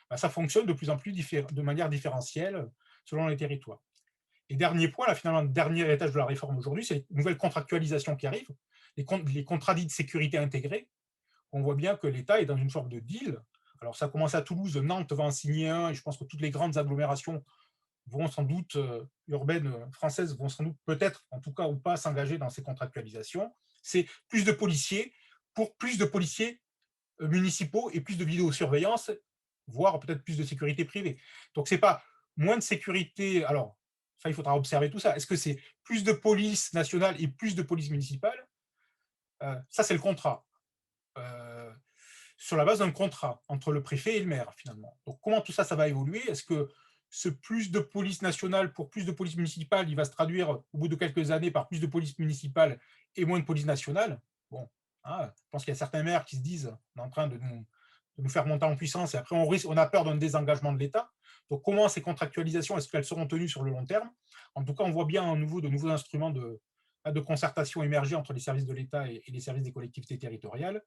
[SPEAKER 1] Ben, ça fonctionne de plus en plus de manière différentielle selon les territoires. Et dernier point, là, finalement, le dernier étage de la réforme aujourd'hui, c'est une nouvelle contractualisation qui arrive, les contrats dits de sécurité intégrés. On voit bien que l'État est dans une sorte de deal. Alors, ça commence à Toulouse, Nantes va en signer un, et je pense que toutes les grandes agglomérations vont sans doute, urbaines françaises, vont sans doute peut-être, en tout cas ou pas, s'engager dans ces contractualisations. C'est plus de policiers pour plus de policiers municipaux et plus de vidéosurveillance, voire peut-être plus de sécurité privée. Donc, ce n'est pas moins de sécurité. Alors, ça, il faudra observer tout ça. Est-ce que c'est plus de police nationale et plus de police municipale? Ça, c'est le contrat. Sur la base d'un contrat entre le préfet et le maire, finalement. Donc, comment tout ça, ça va évoluer? Est-ce que ce plus de police nationale pour plus de police municipale, il va se traduire au bout de quelques années par plus de police municipale et moins de police nationale? Bon, hein, je pense qu'il y a certains maires qui se disent on est en train de nous faire monter en puissance et après on a peur d'un désengagement de l'État. Donc, comment ces contractualisations, est-ce qu'elles seront tenues sur le long terme? En tout cas, on voit bien de nouveaux instruments de de concertation émerger entre les services de l'État et les services des collectivités territoriales,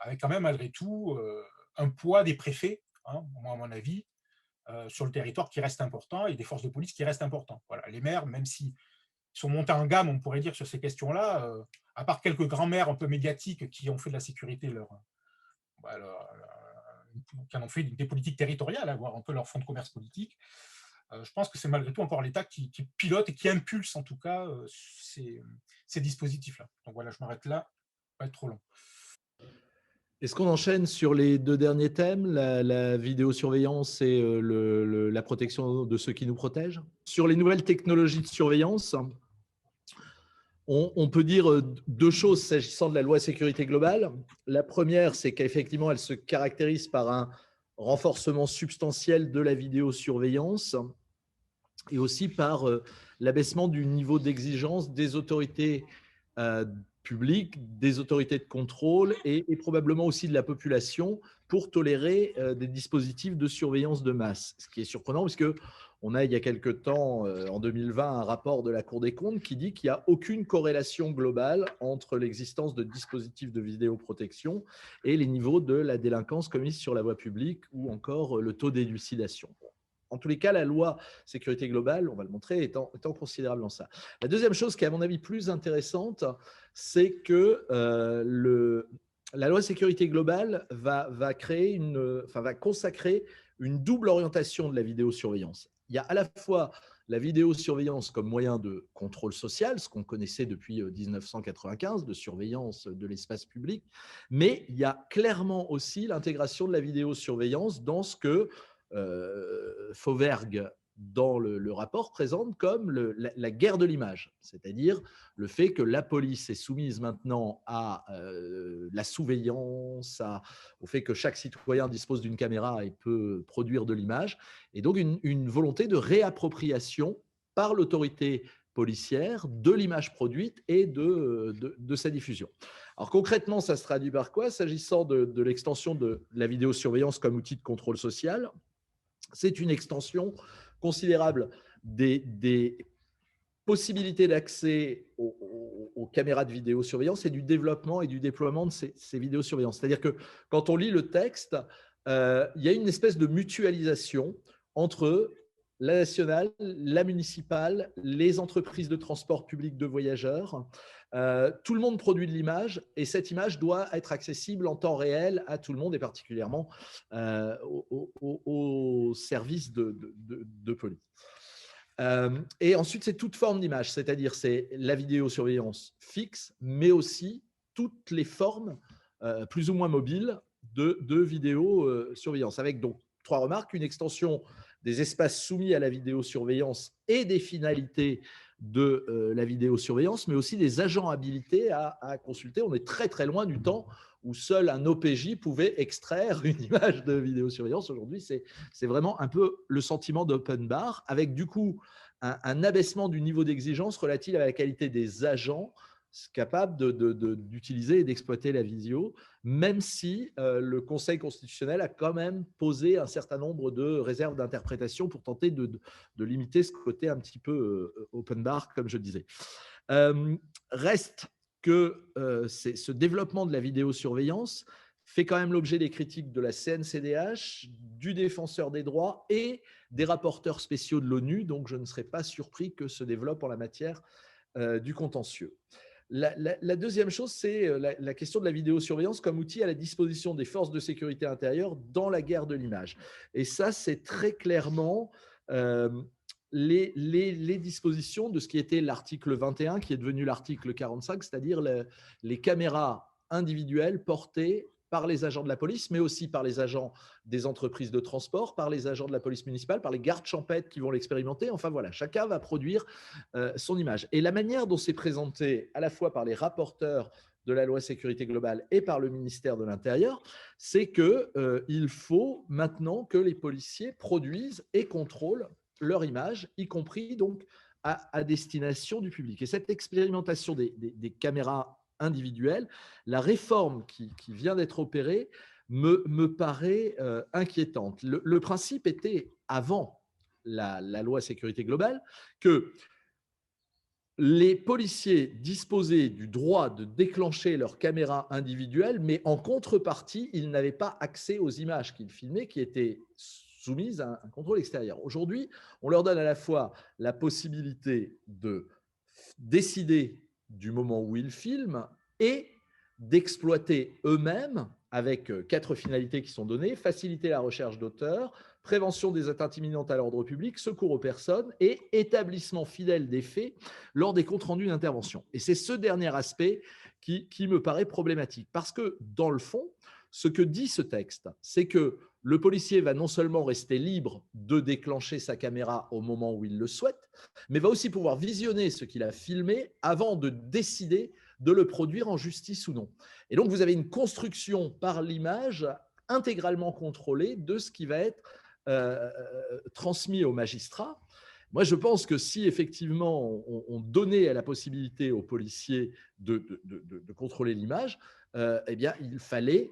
[SPEAKER 1] avec quand même malgré tout un poids des préfets, hein, à mon avis, sur le territoire qui reste important et des forces de police qui restent importants. Voilà, les maires, même s'ils sont montés en gamme, on pourrait dire, sur ces questions-là, à part quelques grands maires un peu médiatiques qui ont fait de la sécurité qui en ont fait des politiques territoriales, avoir un peu leur fonds de commerce politique, je pense que c'est malgré tout encore l'État qui pilote et qui impulse en tout cas ces dispositifs-là. Donc voilà, je m'arrête là, pas être trop long.
[SPEAKER 2] Est-ce qu'on enchaîne sur les deux derniers thèmes, la vidéosurveillance et la protection de ceux qui nous protègent? Sur les nouvelles technologies de surveillance, on peut dire deux choses s'agissant de la loi sécurité globale. La première, c'est qu'effectivement, elle se caractérise par un renforcement substantiel de la vidéosurveillance et aussi par l'abaissement du niveau d'exigence des autorités publiques, des autorités de contrôle et probablement aussi de la population pour tolérer des dispositifs de surveillance de masse. Ce qui est surprenant puisque on a il y a quelque temps, en 2020, un rapport de la Cour des comptes qui dit qu'il n'y a aucune corrélation globale entre l'existence de dispositifs de vidéoprotection et les niveaux de la délinquance commise sur la voie publique ou encore le taux d'élucidation. En tous les cas, la loi sécurité globale, on va le montrer, étant considérable dans ça. La deuxième chose qui est à mon avis plus intéressante, c'est que la loi sécurité globale va consacrer une double orientation de la vidéosurveillance. Il y a à la fois la vidéosurveillance comme moyen de contrôle social, ce qu'on connaissait depuis 1995, de surveillance de l'espace public, mais il y a clairement aussi l'intégration de la vidéosurveillance dans ce que Fauvergue, dans le rapport, présente comme la guerre de l'image, c'est-à-dire le fait que la police est soumise maintenant à la surveillance, au fait que chaque citoyen dispose d'une caméra et peut produire de l'image, et donc une volonté de réappropriation par l'autorité policière de l'image produite et de sa diffusion. Alors concrètement, ça se traduit par quoi? S'agissant de l'extension de la vidéosurveillance comme outil de contrôle social, c'est une extension considérable des possibilités d'accès aux caméras de vidéosurveillance et du développement et du déploiement de ces vidéosurveillances. C'est-à-dire que quand on lit le texte, il y a une espèce de mutualisation entre la nationale, la municipale, les entreprises de transport public de voyageurs. Tout le monde produit de l'image et cette image doit être accessible en temps réel à tout le monde et particulièrement aux services de police. Et ensuite, c'est toute forme d'image, c'est-à-dire c'est la vidéosurveillance fixe, mais aussi toutes les formes plus ou moins mobiles de vidéosurveillance. Avec donc 3 remarques, une extension des espaces soumis à la vidéosurveillance et des finalités de la vidéosurveillance, mais aussi des agents habilités à consulter. On est très très loin du temps où seul un OPJ pouvait extraire une image de vidéosurveillance. Aujourd'hui, c'est vraiment un peu le sentiment d'open bar, avec du coup un abaissement du niveau d'exigence relatif à la qualité des agents capables d'utiliser et d'exploiter la visio, même si le Conseil constitutionnel a quand même posé un certain nombre de réserves d'interprétation pour tenter de limiter ce côté un petit peu open bar, comme je disais. Reste que ce développement de la vidéosurveillance fait quand même l'objet des critiques de la CNCDH, du Défenseur des droits et des rapporteurs spéciaux de l'ONU, donc je ne serais pas surpris que se développe en la matière du contentieux. La deuxième chose, c'est la question de la vidéosurveillance comme outil à la disposition des forces de sécurité intérieure dans la guerre de l'image. Et ça, c'est très clairement les dispositions de ce qui était l'article 21, qui est devenu l'article 45, c'est-à-dire les caméras individuelles portées par les agents de la police, mais aussi par les agents des entreprises de transport, par les agents de la police municipale, par les gardes champêtres qui vont l'expérimenter. Enfin voilà, chacun va produire son image. Et la manière dont c'est présenté, à la fois par les rapporteurs de la loi sécurité globale et par le ministère de l'Intérieur, c'est qu'il faut maintenant que les policiers produisent et contrôlent leur image, y compris donc à destination du public. Et cette expérimentation des caméras individuelles, la réforme qui vient d'être opérée me paraît inquiétante. Le principe était, avant la loi sécurité globale, que les policiers disposaient du droit de déclencher leur caméra individuelle, mais en contrepartie, ils n'avaient pas accès aux images qu'ils filmaient qui étaient soumises à un contrôle extérieur. Aujourd'hui, on leur donne à la fois la possibilité de décider du moment où ils filment et d'exploiter eux-mêmes, avec 4 finalités qui sont données: faciliter la recherche d'auteurs, prévention des atteintes imminentes à l'ordre public, secours aux personnes et établissement fidèle des faits lors des comptes rendus d'intervention. Et c'est ce dernier aspect qui me paraît problématique, parce que dans le fond, ce que dit ce texte, c'est que le policier va non seulement rester libre de déclencher sa caméra au moment où il le souhaite, mais va aussi pouvoir visionner ce qu'il a filmé avant de décider de le produire en justice ou non. Et donc, vous avez une construction par l'image intégralement contrôlée de ce qui va être transmis aux magistrats. Moi, je pense que si effectivement on donnait la possibilité aux policiers de contrôler l'image, eh bien, il fallait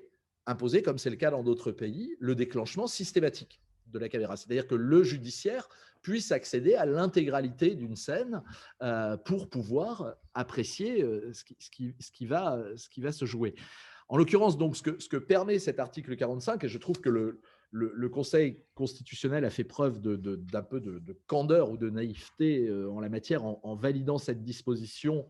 [SPEAKER 2] imposer, comme c'est le cas dans d'autres pays, le déclenchement systématique de la caméra. C'est-à-dire que le judiciaire puisse accéder à l'intégralité d'une scène pour pouvoir apprécier ce qui va se jouer. En l'occurrence, donc, ce que permet cet article 45, et je trouve que le Conseil constitutionnel a fait preuve d'un peu de candeur ou de naïveté en la matière en validant cette disposition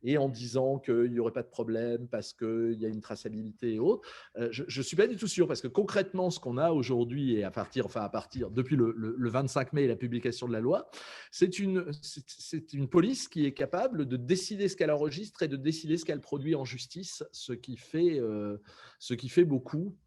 [SPEAKER 2] et en disant qu'il n'y aurait pas de problème parce qu'il y a une traçabilité et autres. Je ne suis pas du tout sûr, parce que concrètement, ce qu'on a aujourd'hui, et à partir depuis le 25 mai, la publication de la loi, c'est une police qui est capable de décider ce qu'elle enregistre et de décider ce qu'elle produit en justice, ce qui fait beaucoup.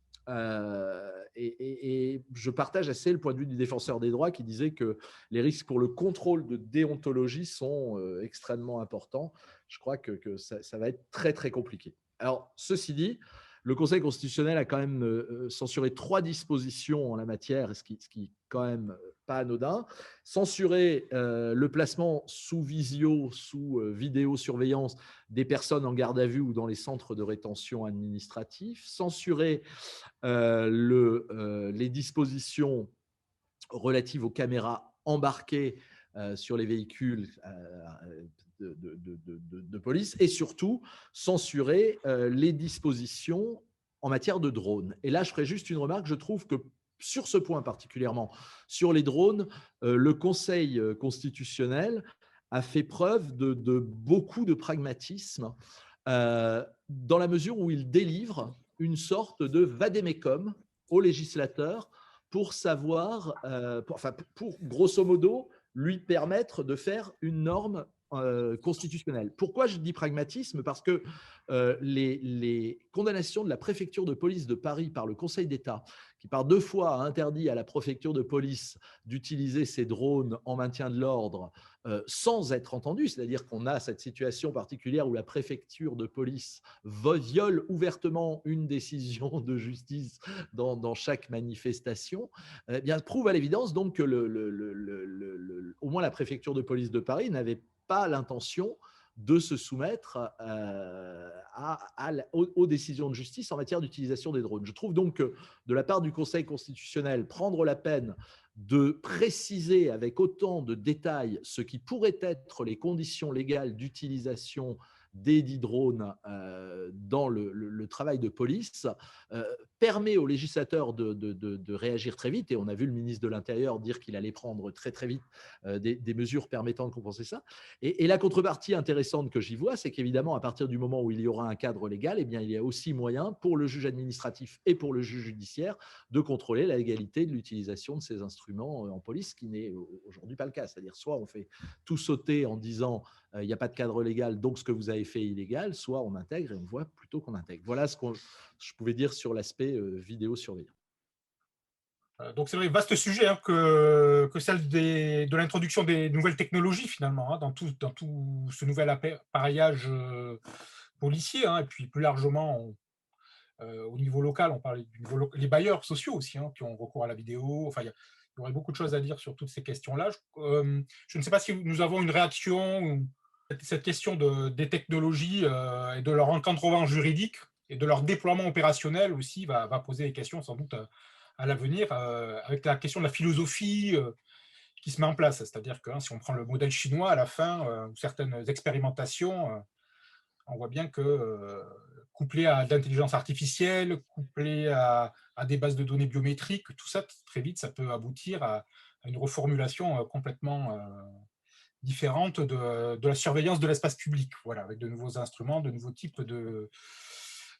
[SPEAKER 2] Et je partage assez le point de vue du défenseur des droits qui disait que les risques pour le contrôle de déontologie sont extrêmement importants. Je crois que ça va être très, très compliqué. Alors, ceci dit, le Conseil constitutionnel a quand même censuré 3 dispositions en la matière, ce qui est quand même pas anodin. Censurer le placement sous vidéosurveillance des personnes en garde à vue ou dans les centres de rétention administratifs. Censurer les dispositions relatives aux caméras embarquées sur les véhicules de police, et surtout censurer les dispositions en matière de drones. Et là, je ferai juste une remarque. Je trouve que sur ce point particulièrement, sur les drones, le Conseil constitutionnel a fait preuve de beaucoup de pragmatisme dans la mesure où il délivre une sorte de vade-mecum aux législateurs pour savoir, pour grosso modo lui permettre de faire une norme constitutionnelle. Pourquoi je dis pragmatisme? Parce que les condamnations de la préfecture de police de Paris par le Conseil d'État, qui par 2 fois a interdit à la préfecture de police d'utiliser ces drones en maintien de l'ordre sans être entendue, c'est-à-dire qu'on a cette situation particulière où la préfecture de police viole ouvertement une décision de justice dans chaque manifestation, eh bien, prouve à l'évidence donc que au moins la préfecture de police de Paris n'avait pas l'intention de se soumettre aux décisions de justice en matière d'utilisation des drones. Je trouve donc que de la part du Conseil constitutionnel, prendre la peine de préciser avec autant de détails ce qui pourrait être les conditions légales d'utilisation des drones dans le travail de police permet aux législateurs de réagir très vite. Et on a vu le ministre de l'Intérieur dire qu'il allait prendre très très vite des mesures permettant de compenser ça. Et la contrepartie intéressante que j'y vois, c'est qu'évidemment, à partir du moment où il y aura un cadre légal, eh bien, il y a aussi moyen pour le juge administratif et pour le juge judiciaire de contrôler la légalité de l'utilisation de ces instruments en police, ce qui n'est aujourd'hui pas le cas. C'est-à-dire soit on fait tout sauter en disant il n'y a pas de cadre légal, donc ce que vous avez fait est illégal, soit on intègre et on voit plutôt qu'on intègre. Voilà ce que je pouvais dire sur l'aspect vidéosurveillance.
[SPEAKER 1] Donc c'est vrai, vaste sujet hein, que celle de l'introduction des nouvelles technologies finalement, hein, dans tout ce nouvel appareillage policier, hein, et puis plus largement au niveau local, on parle les bailleurs sociaux aussi hein, qui ont recours à la vidéo. Enfin, il y aurait beaucoup de choses à dire sur toutes ces questions-là. Je ne sais pas si nous avons une réaction ou cette question des technologies et de leur encadrement juridique et de leur déploiement opérationnel aussi va poser des questions sans doute à l'avenir, avec la question de la philosophie qui qui se met en place. C'est-à-dire que si on prend le modèle chinois, à la fin, certaines expérimentations, on voit bien que couplé à de l'intelligence artificielle, couplé à des bases de données biométriques, tout ça, très vite, ça peut aboutir à une reformulation complètement différente de la surveillance de l'espace public, voilà, avec de nouveaux instruments, de nouveaux types de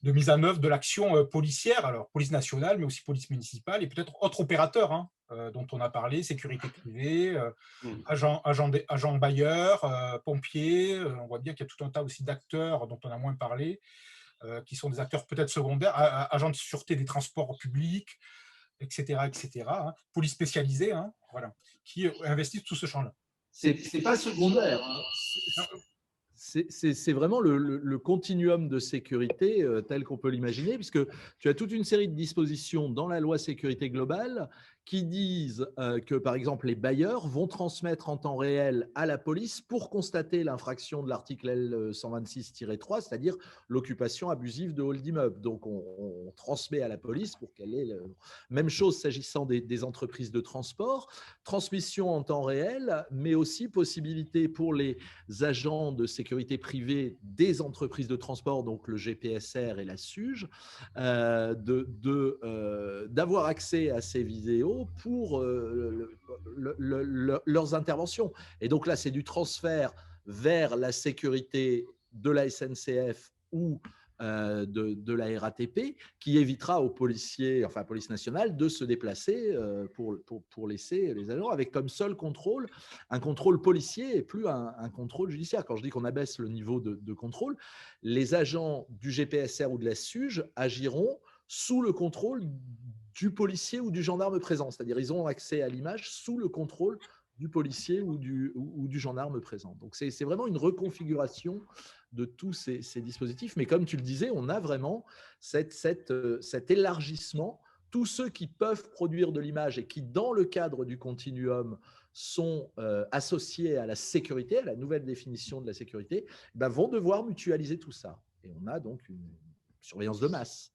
[SPEAKER 1] mise en œuvre de l'action policière, alors police nationale, mais aussi police municipale, et peut-être autres opérateurs dont on a parlé, sécurité privée, agents bailleurs, pompiers. On voit bien qu'il y a tout un tas aussi d'acteurs dont on a moins parlé, qui sont des acteurs peut-être secondaires, agents de sûreté des transports publics, etc., etc., police spécialisée, voilà, qui investissent tout ce champ-là.
[SPEAKER 2] C'est pas secondaire. C'est vraiment le continuum de sécurité tel qu'on peut l'imaginer, puisque tu as toute une série de dispositions dans la loi sécurité globale qui disent que, par exemple, les bailleurs vont transmettre en temps réel à la police pour constater l'infraction de l'article L126-3, c'est-à-dire l'occupation abusive de hall d'immeuble. Donc, on transmet à la police pour qu'elle ait même chose s'agissant des entreprises de transport, transmission en temps réel, mais aussi possibilité pour les agents de sécurité privée des entreprises de transport, donc le GPSR et la SUGE, d'avoir accès à ces vidéos pour leurs interventions. Et donc là, c'est du transfert vers la sécurité de la SNCF ou de la RATP, qui évitera aux policiers, enfin police nationale, de se déplacer pour laisser les agents avec comme seul contrôle un contrôle policier et plus un contrôle judiciaire. Quand je dis qu'on abaisse le niveau de contrôle, les agents du GPSR ou de la SUGE agiront sous le contrôle du policier ou du gendarme présent. C'est-à-dire ils ont accès à l'image sous le contrôle du policier ou du gendarme présent. Donc, c'est vraiment une reconfiguration de tous ces dispositifs. Mais comme tu le disais, on a vraiment cet élargissement. Tous ceux qui peuvent produire de l'image et qui, dans le cadre du continuum, sont associés à la sécurité, à la nouvelle définition de la sécurité, vont devoir mutualiser tout ça. Et on a donc une surveillance de masse.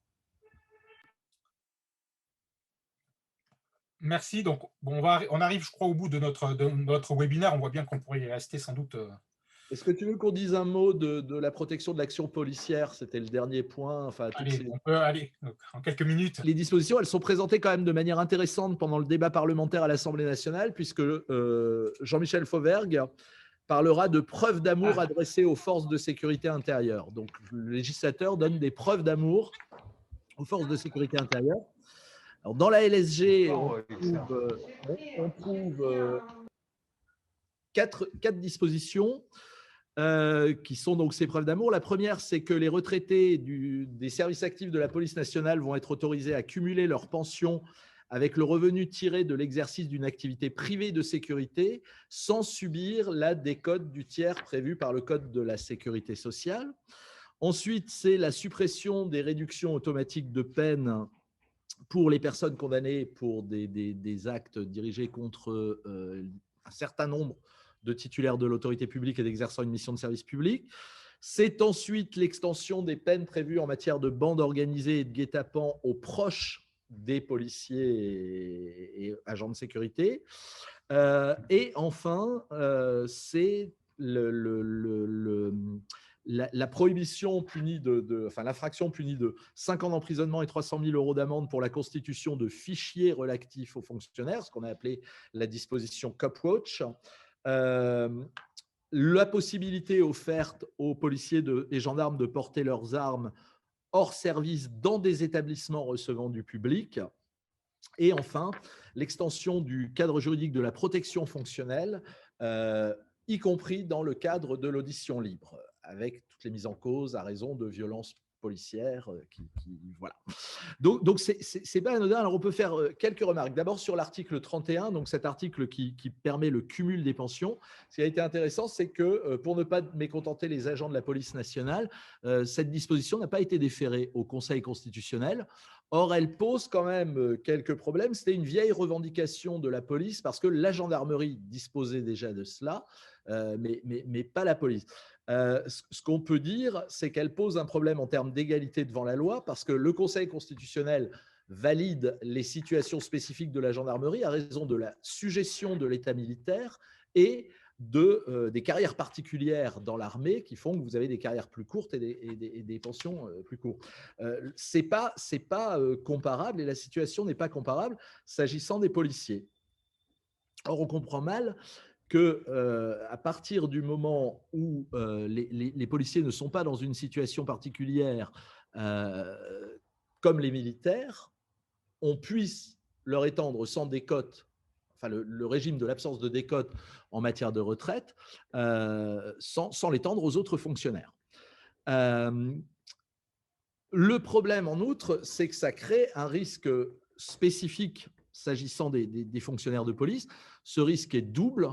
[SPEAKER 1] Merci. Donc, bon, on arrive, je crois, au bout de notre webinaire. On voit bien qu'on pourrait y rester sans doute.
[SPEAKER 2] Est-ce que tu veux qu'on dise un mot de la protection de l'action policière? C'était le dernier point. Enfin,
[SPEAKER 1] allez, on peut aller en quelques minutes.
[SPEAKER 2] Les dispositions, elles sont présentées quand même de manière intéressante pendant le débat parlementaire à l'Assemblée nationale, puisque Jean-Michel Fauvergue parlera de preuves d'amour adressées aux forces de sécurité intérieure. Donc, le législateur donne des preuves d'amour aux forces de sécurité intérieure. Alors, dans la LSG, on trouve quatre dispositions qui sont donc ces preuves d'amour. La première, c'est que les retraités des services actifs de la police nationale vont être autorisés à cumuler leur pension avec le revenu tiré de l'exercice d'une activité privée de sécurité sans subir la décote du tiers prévue par le Code de la sécurité sociale. Ensuite, c'est la suppression des réductions automatiques de peine pour les personnes condamnées pour des actes dirigés contre un certain nombre de titulaires de l'autorité publique et d'exerçant une mission de service public. C'est ensuite l'extension des peines prévues en matière de bande organisée et de guet-apens aux proches des policiers et agents de sécurité. Et enfin, c'est la prohibition punie l'infraction punie de 5 ans d'emprisonnement et 300 000 € d'amende pour la constitution de fichiers relatifs aux fonctionnaires, ce qu'on a appelé la disposition Copwatch. La possibilité offerte aux policiers et gendarmes de porter leurs armes hors service dans des établissements recevant du public. Et enfin, l'extension du cadre juridique de la protection fonctionnelle, y compris dans le cadre de l'audition libre, avec toutes les mises en cause à raison de violences policières. Voilà. Donc c'est pas anodin. Alors, on peut faire quelques remarques. D'abord, sur l'article 31, donc cet article qui permet le cumul des pensions. Ce qui a été intéressant, c'est que pour ne pas mécontenter les agents de la police nationale, cette disposition n'a pas été déférée au Conseil constitutionnel. Or, elle pose quand même quelques problèmes. C'était une vieille revendication de la police parce que la gendarmerie disposait déjà de cela, mais pas la police. Ce qu'on peut dire, c'est qu'elle pose un problème en termes d'égalité devant la loi parce que le Conseil constitutionnel valide les situations spécifiques de la gendarmerie à raison de la sujétion de l'état militaire et des carrières particulières dans l'armée qui font que vous avez des carrières plus courtes et des pensions plus courtes. C'est pas comparable et la situation n'est pas comparable s'agissant des policiers. Or, on comprend mal que à partir du moment où les policiers ne sont pas dans une situation particulière comme les militaires, on puisse leur étendre sans décote, enfin le régime de l'absence de décote en matière de retraite, sans l'étendre aux autres fonctionnaires. Le problème, en outre, c'est que ça crée un risque spécifique s'agissant des fonctionnaires de police. Ce risque est double.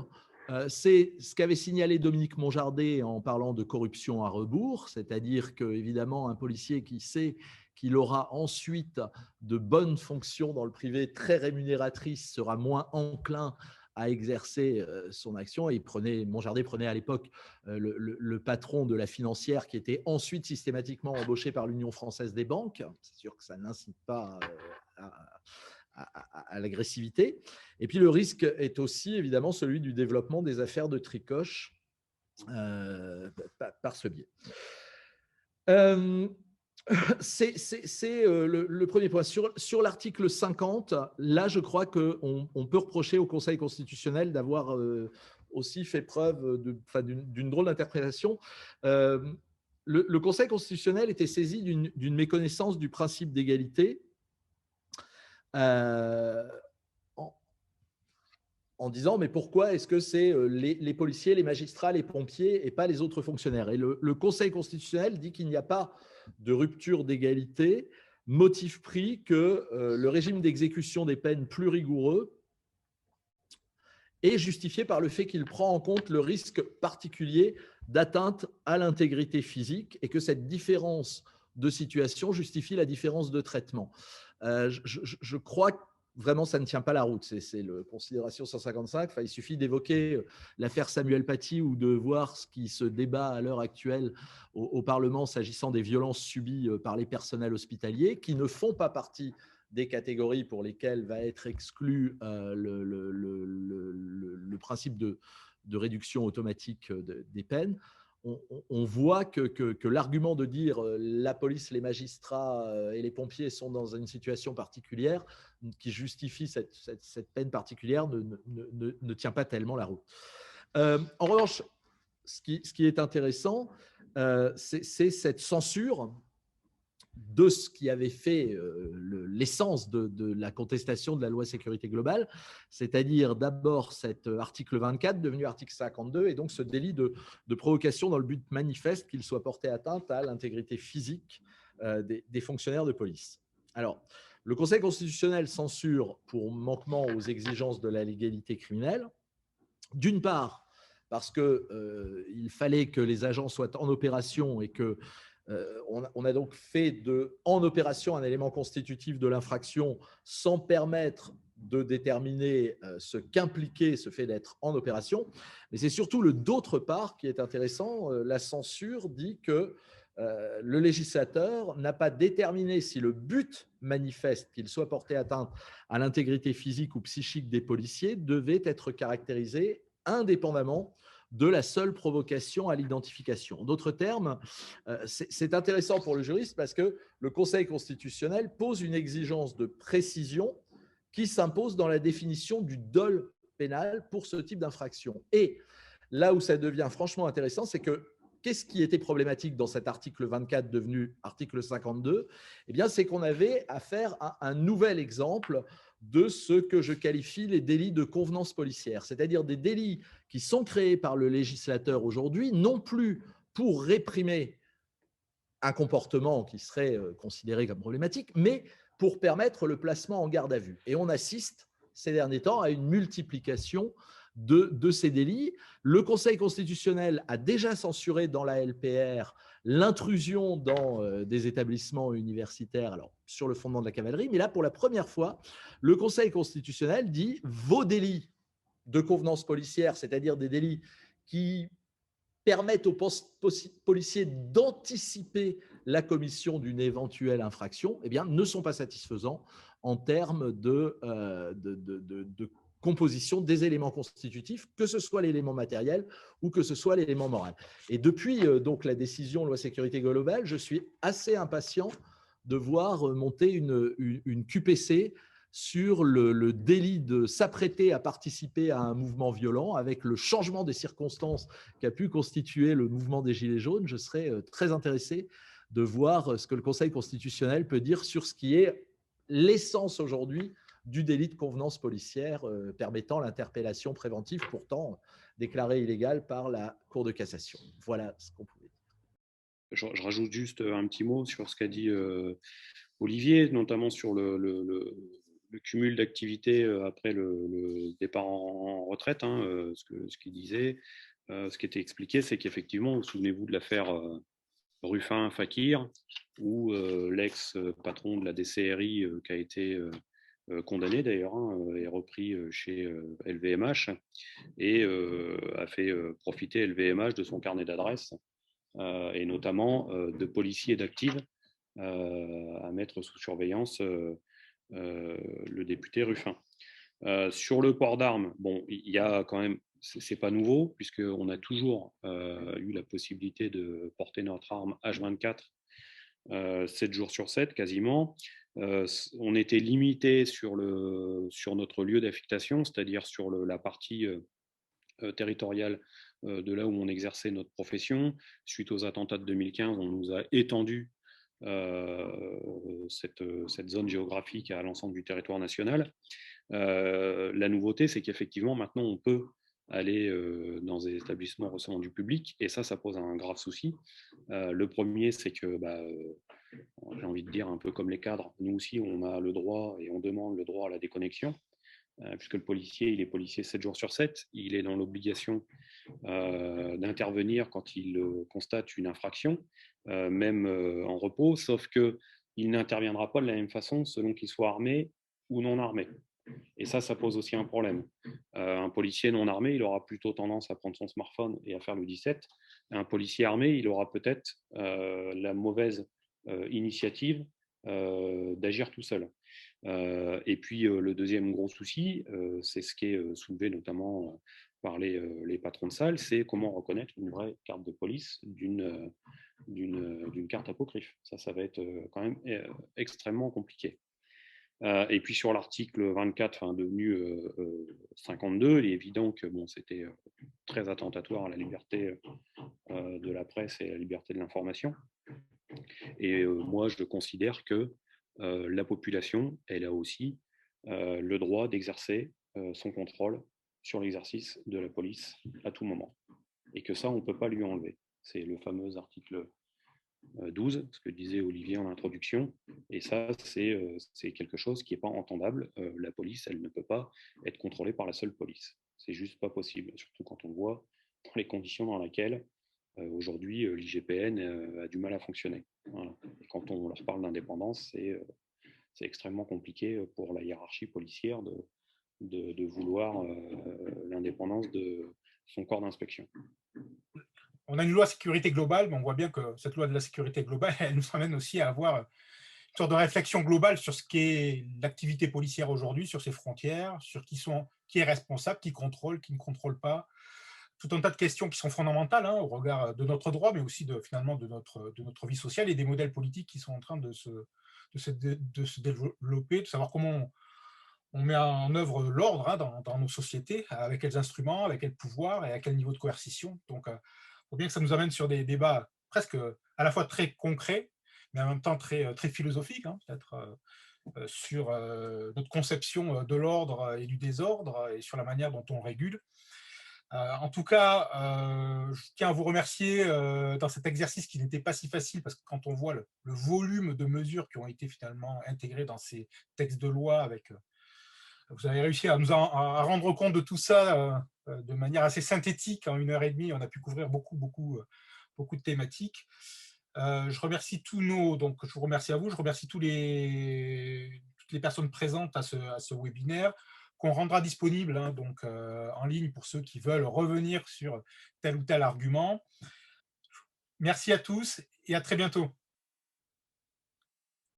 [SPEAKER 2] C'est ce qu'avait signalé Dominique Monjardet en parlant de corruption à rebours, c'est-à-dire qu'évidemment, un policier qui sait qu'il aura ensuite de bonnes fonctions dans le privé très rémunératrices sera moins enclin à exercer son action. Et Monjardet prenait à l'époque le patron de la financière qui était ensuite systématiquement embauché par l'Union française des banques. C'est sûr que ça n'incite pas à l'agressivité. Et puis le risque est aussi évidemment celui du développement des affaires de tricoche par ce biais. C'est le premier point. Sur l'article 50, là, je crois qu'on peut reprocher au Conseil constitutionnel d'avoir aussi fait preuve d'une drôle d'interprétation. Le Conseil constitutionnel était saisi d'une méconnaissance du principe d'égalité en disant mais pourquoi est-ce que c'est les policiers, les magistrats, les pompiers et pas les autres fonctionnaires? Et le Conseil constitutionnel dit qu'il n'y a pas de rupture d'égalité, motif pris que le régime d'exécution des peines plus rigoureux est justifié par le fait qu'il prend en compte le risque particulier d'atteinte à l'intégrité physique et que cette différence de situation justifie la différence de traitement. Je crois que vraiment, ça ne tient pas la route. C'est le considération 155. Enfin, il suffit d'évoquer l'affaire Samuel Paty ou de voir ce qui se débat à l'heure actuelle au Parlement s'agissant des violences subies par les personnels hospitaliers qui ne font pas partie des catégories pour lesquelles va être exclu le principe de réduction automatique des peines. On voit que l'argument de dire la police, les magistrats et les pompiers sont dans une situation particulière qui justifie cette peine particulière ne tient pas tellement la route. En revanche, ce qui est intéressant, c'est cette censure de ce qui avait fait l'essence de la contestation de la loi sécurité globale, c'est-à-dire d'abord cet article 24 devenu article 52 et donc ce délit de provocation dans le but manifeste qu'il soit porté atteinte à l'intégrité physique des fonctionnaires de police. Alors, le Conseil constitutionnel censure pour manquement aux exigences de la légalité criminelle, d'une part parce qu'il fallait que les agents soient en opération et que on a donc fait en opération un élément constitutif de l'infraction sans permettre de déterminer ce qu'impliquait ce fait d'être en opération. Mais c'est surtout le d'autre part qui est intéressant. La censure dit que le législateur n'a pas déterminé si le but manifeste qu'il soit porté atteinte à l'intégrité physique ou psychique des policiers devait être caractérisé indépendamment de la seule provocation à l'identification. En d'autres termes, c'est intéressant pour le juriste parce que le Conseil constitutionnel pose une exigence de précision qui s'impose dans la définition du dol pénal pour ce type d'infraction. Et là où ça devient franchement intéressant, c'est que qu'est-ce qui était problématique dans cet article 24 devenu article 52 ? Eh bien, c'est qu'on avait affaire à un nouvel exemple de ce que je qualifie les délits de convenance policière, c'est-à-dire des délits qui sont créés par le législateur aujourd'hui, non plus pour réprimer un comportement qui serait considéré comme problématique, mais pour permettre le placement en garde à vue. Et on assiste ces derniers temps à une multiplication de ces délits. Le Conseil constitutionnel a déjà censuré dans la LPR l'intrusion dans des établissements universitaires, alors sur le fondement de la cavalerie, mais là, pour la première fois, le Conseil constitutionnel dit vos délits de convenance policière, c'est-à-dire des délits qui permettent aux policiers d'anticiper la commission d'une éventuelle infraction, eh bien, ne sont pas satisfaisants en termes de composition des éléments constitutifs, que ce soit l'élément matériel ou que ce soit l'élément moral. Et depuis donc la décision loi sécurité globale, je suis assez impatient de voir monter une QPC sur le délit de s'apprêter à participer à un mouvement violent. Avec le changement des circonstances qu'a pu constituer le mouvement des Gilets jaunes, je serais très intéressé de voir ce que le Conseil constitutionnel peut dire sur ce qui est l'essence aujourd'hui du délit de convenance policière permettant l'interpellation préventive, pourtant déclarée illégale par la Cour de cassation. Voilà ce qu'on pouvait dire.
[SPEAKER 3] Je rajoute juste un petit mot sur ce qu'a dit Olivier, notamment sur le cumul d'activités après le départ en retraite. Ce qu'il disait, ce qui était expliqué, c'est qu'effectivement, vous souvenez-vous de l'affaire Ruffin-Fakir, où l'ex-patron de la DCRI qui a été condamné d'ailleurs, est repris chez LVMH et a fait profiter LVMH de son carnet d'adresses et notamment de policiers d'actifs à mettre sous surveillance le député Ruffin. Sur le port d'armes, bon, il y a quand même, c'est pas nouveau, puisqu'on a toujours eu la possibilité de porter notre arme H24 7 jours sur 7 quasiment. On était limité sur notre lieu d'affectation, c'est-à-dire sur la partie territoriale de là où on exerçait notre profession. Suite aux attentats de 2015, on nous a étendu cette zone géographique à l'ensemble du territoire national. La nouveauté, c'est qu'effectivement, maintenant, on peut aller dans des établissements recevant du public, et ça pose un grave souci. Le premier, c'est que, j'ai envie de dire, un peu comme les cadres, nous aussi, on a le droit et on demande le droit à la déconnexion, puisque le policier, il est policier 7 jours sur 7, il est dans l'obligation d'intervenir quand il constate une infraction, même en repos, sauf qu'il n'interviendra pas de la même façon selon qu'il soit armé ou non armé. Et ça pose aussi un problème. Un policier non armé, il aura plutôt tendance à prendre son smartphone et à faire le 17. Un policier armé, il aura peut-être la mauvaise initiative d'agir tout seul. Et puis le deuxième gros souci, c'est ce qui est soulevé notamment par les patrons de salle, c'est comment reconnaître une vraie carte de police d'une carte apocryphe. Ça va être quand même extrêmement compliqué. Et puis sur l'article 24, devenu 52, il est évident que c'était très attentatoire à la liberté de la presse et à la liberté de l'information. Et moi, je considère que la population, elle a aussi le droit d'exercer son contrôle sur l'exercice de la police à tout moment. Et que ça, on ne peut pas lui enlever. C'est le fameux article 12, ce que disait Olivier en introduction, et ça, c'est quelque chose qui n'est pas entendable. La police, elle ne peut pas être contrôlée par la seule police. C'est juste pas possible, surtout quand on voit dans les conditions dans lesquelles aujourd'hui l'IGPN a du mal à fonctionner. Voilà. Et quand on leur parle d'indépendance, c'est extrêmement compliqué pour la hiérarchie policière de vouloir l'indépendance de son corps d'inspection.
[SPEAKER 1] On a une loi sécurité globale, mais on voit bien que cette loi de la sécurité globale, elle nous amène aussi à avoir une sorte de réflexion globale sur ce qu'est l'activité policière aujourd'hui, sur ses frontières, sur qui est responsable, qui contrôle, qui ne contrôle pas. Tout un tas de questions qui sont fondamentales au regard de notre droit, mais aussi finalement de notre vie sociale et des modèles politiques qui sont en train de se développer, de savoir comment on met en œuvre l'ordre dans nos sociétés, avec quels instruments, avec quel pouvoir et à quel niveau de coercition. Donc, il faut bien que ça nous amène sur des débats presque à la fois très concrets, mais en même temps très, très philosophiques, peut-être sur notre conception de l'ordre et du désordre et sur la manière dont on régule. En tout cas, je tiens à vous remercier dans cet exercice qui n'était pas si facile, parce que quand on voit le volume de mesures qui ont été finalement intégrées dans ces textes de loi, vous avez réussi à à rendre compte de tout ça de manière assez synthétique. En 1h30, on a pu couvrir beaucoup de thématiques. Je remercie donc je vous remercie à vous, je remercie toutes les personnes présentes à ce webinaire, qu'on rendra disponible en ligne pour ceux qui veulent revenir sur tel ou tel argument. Merci à tous et à très bientôt.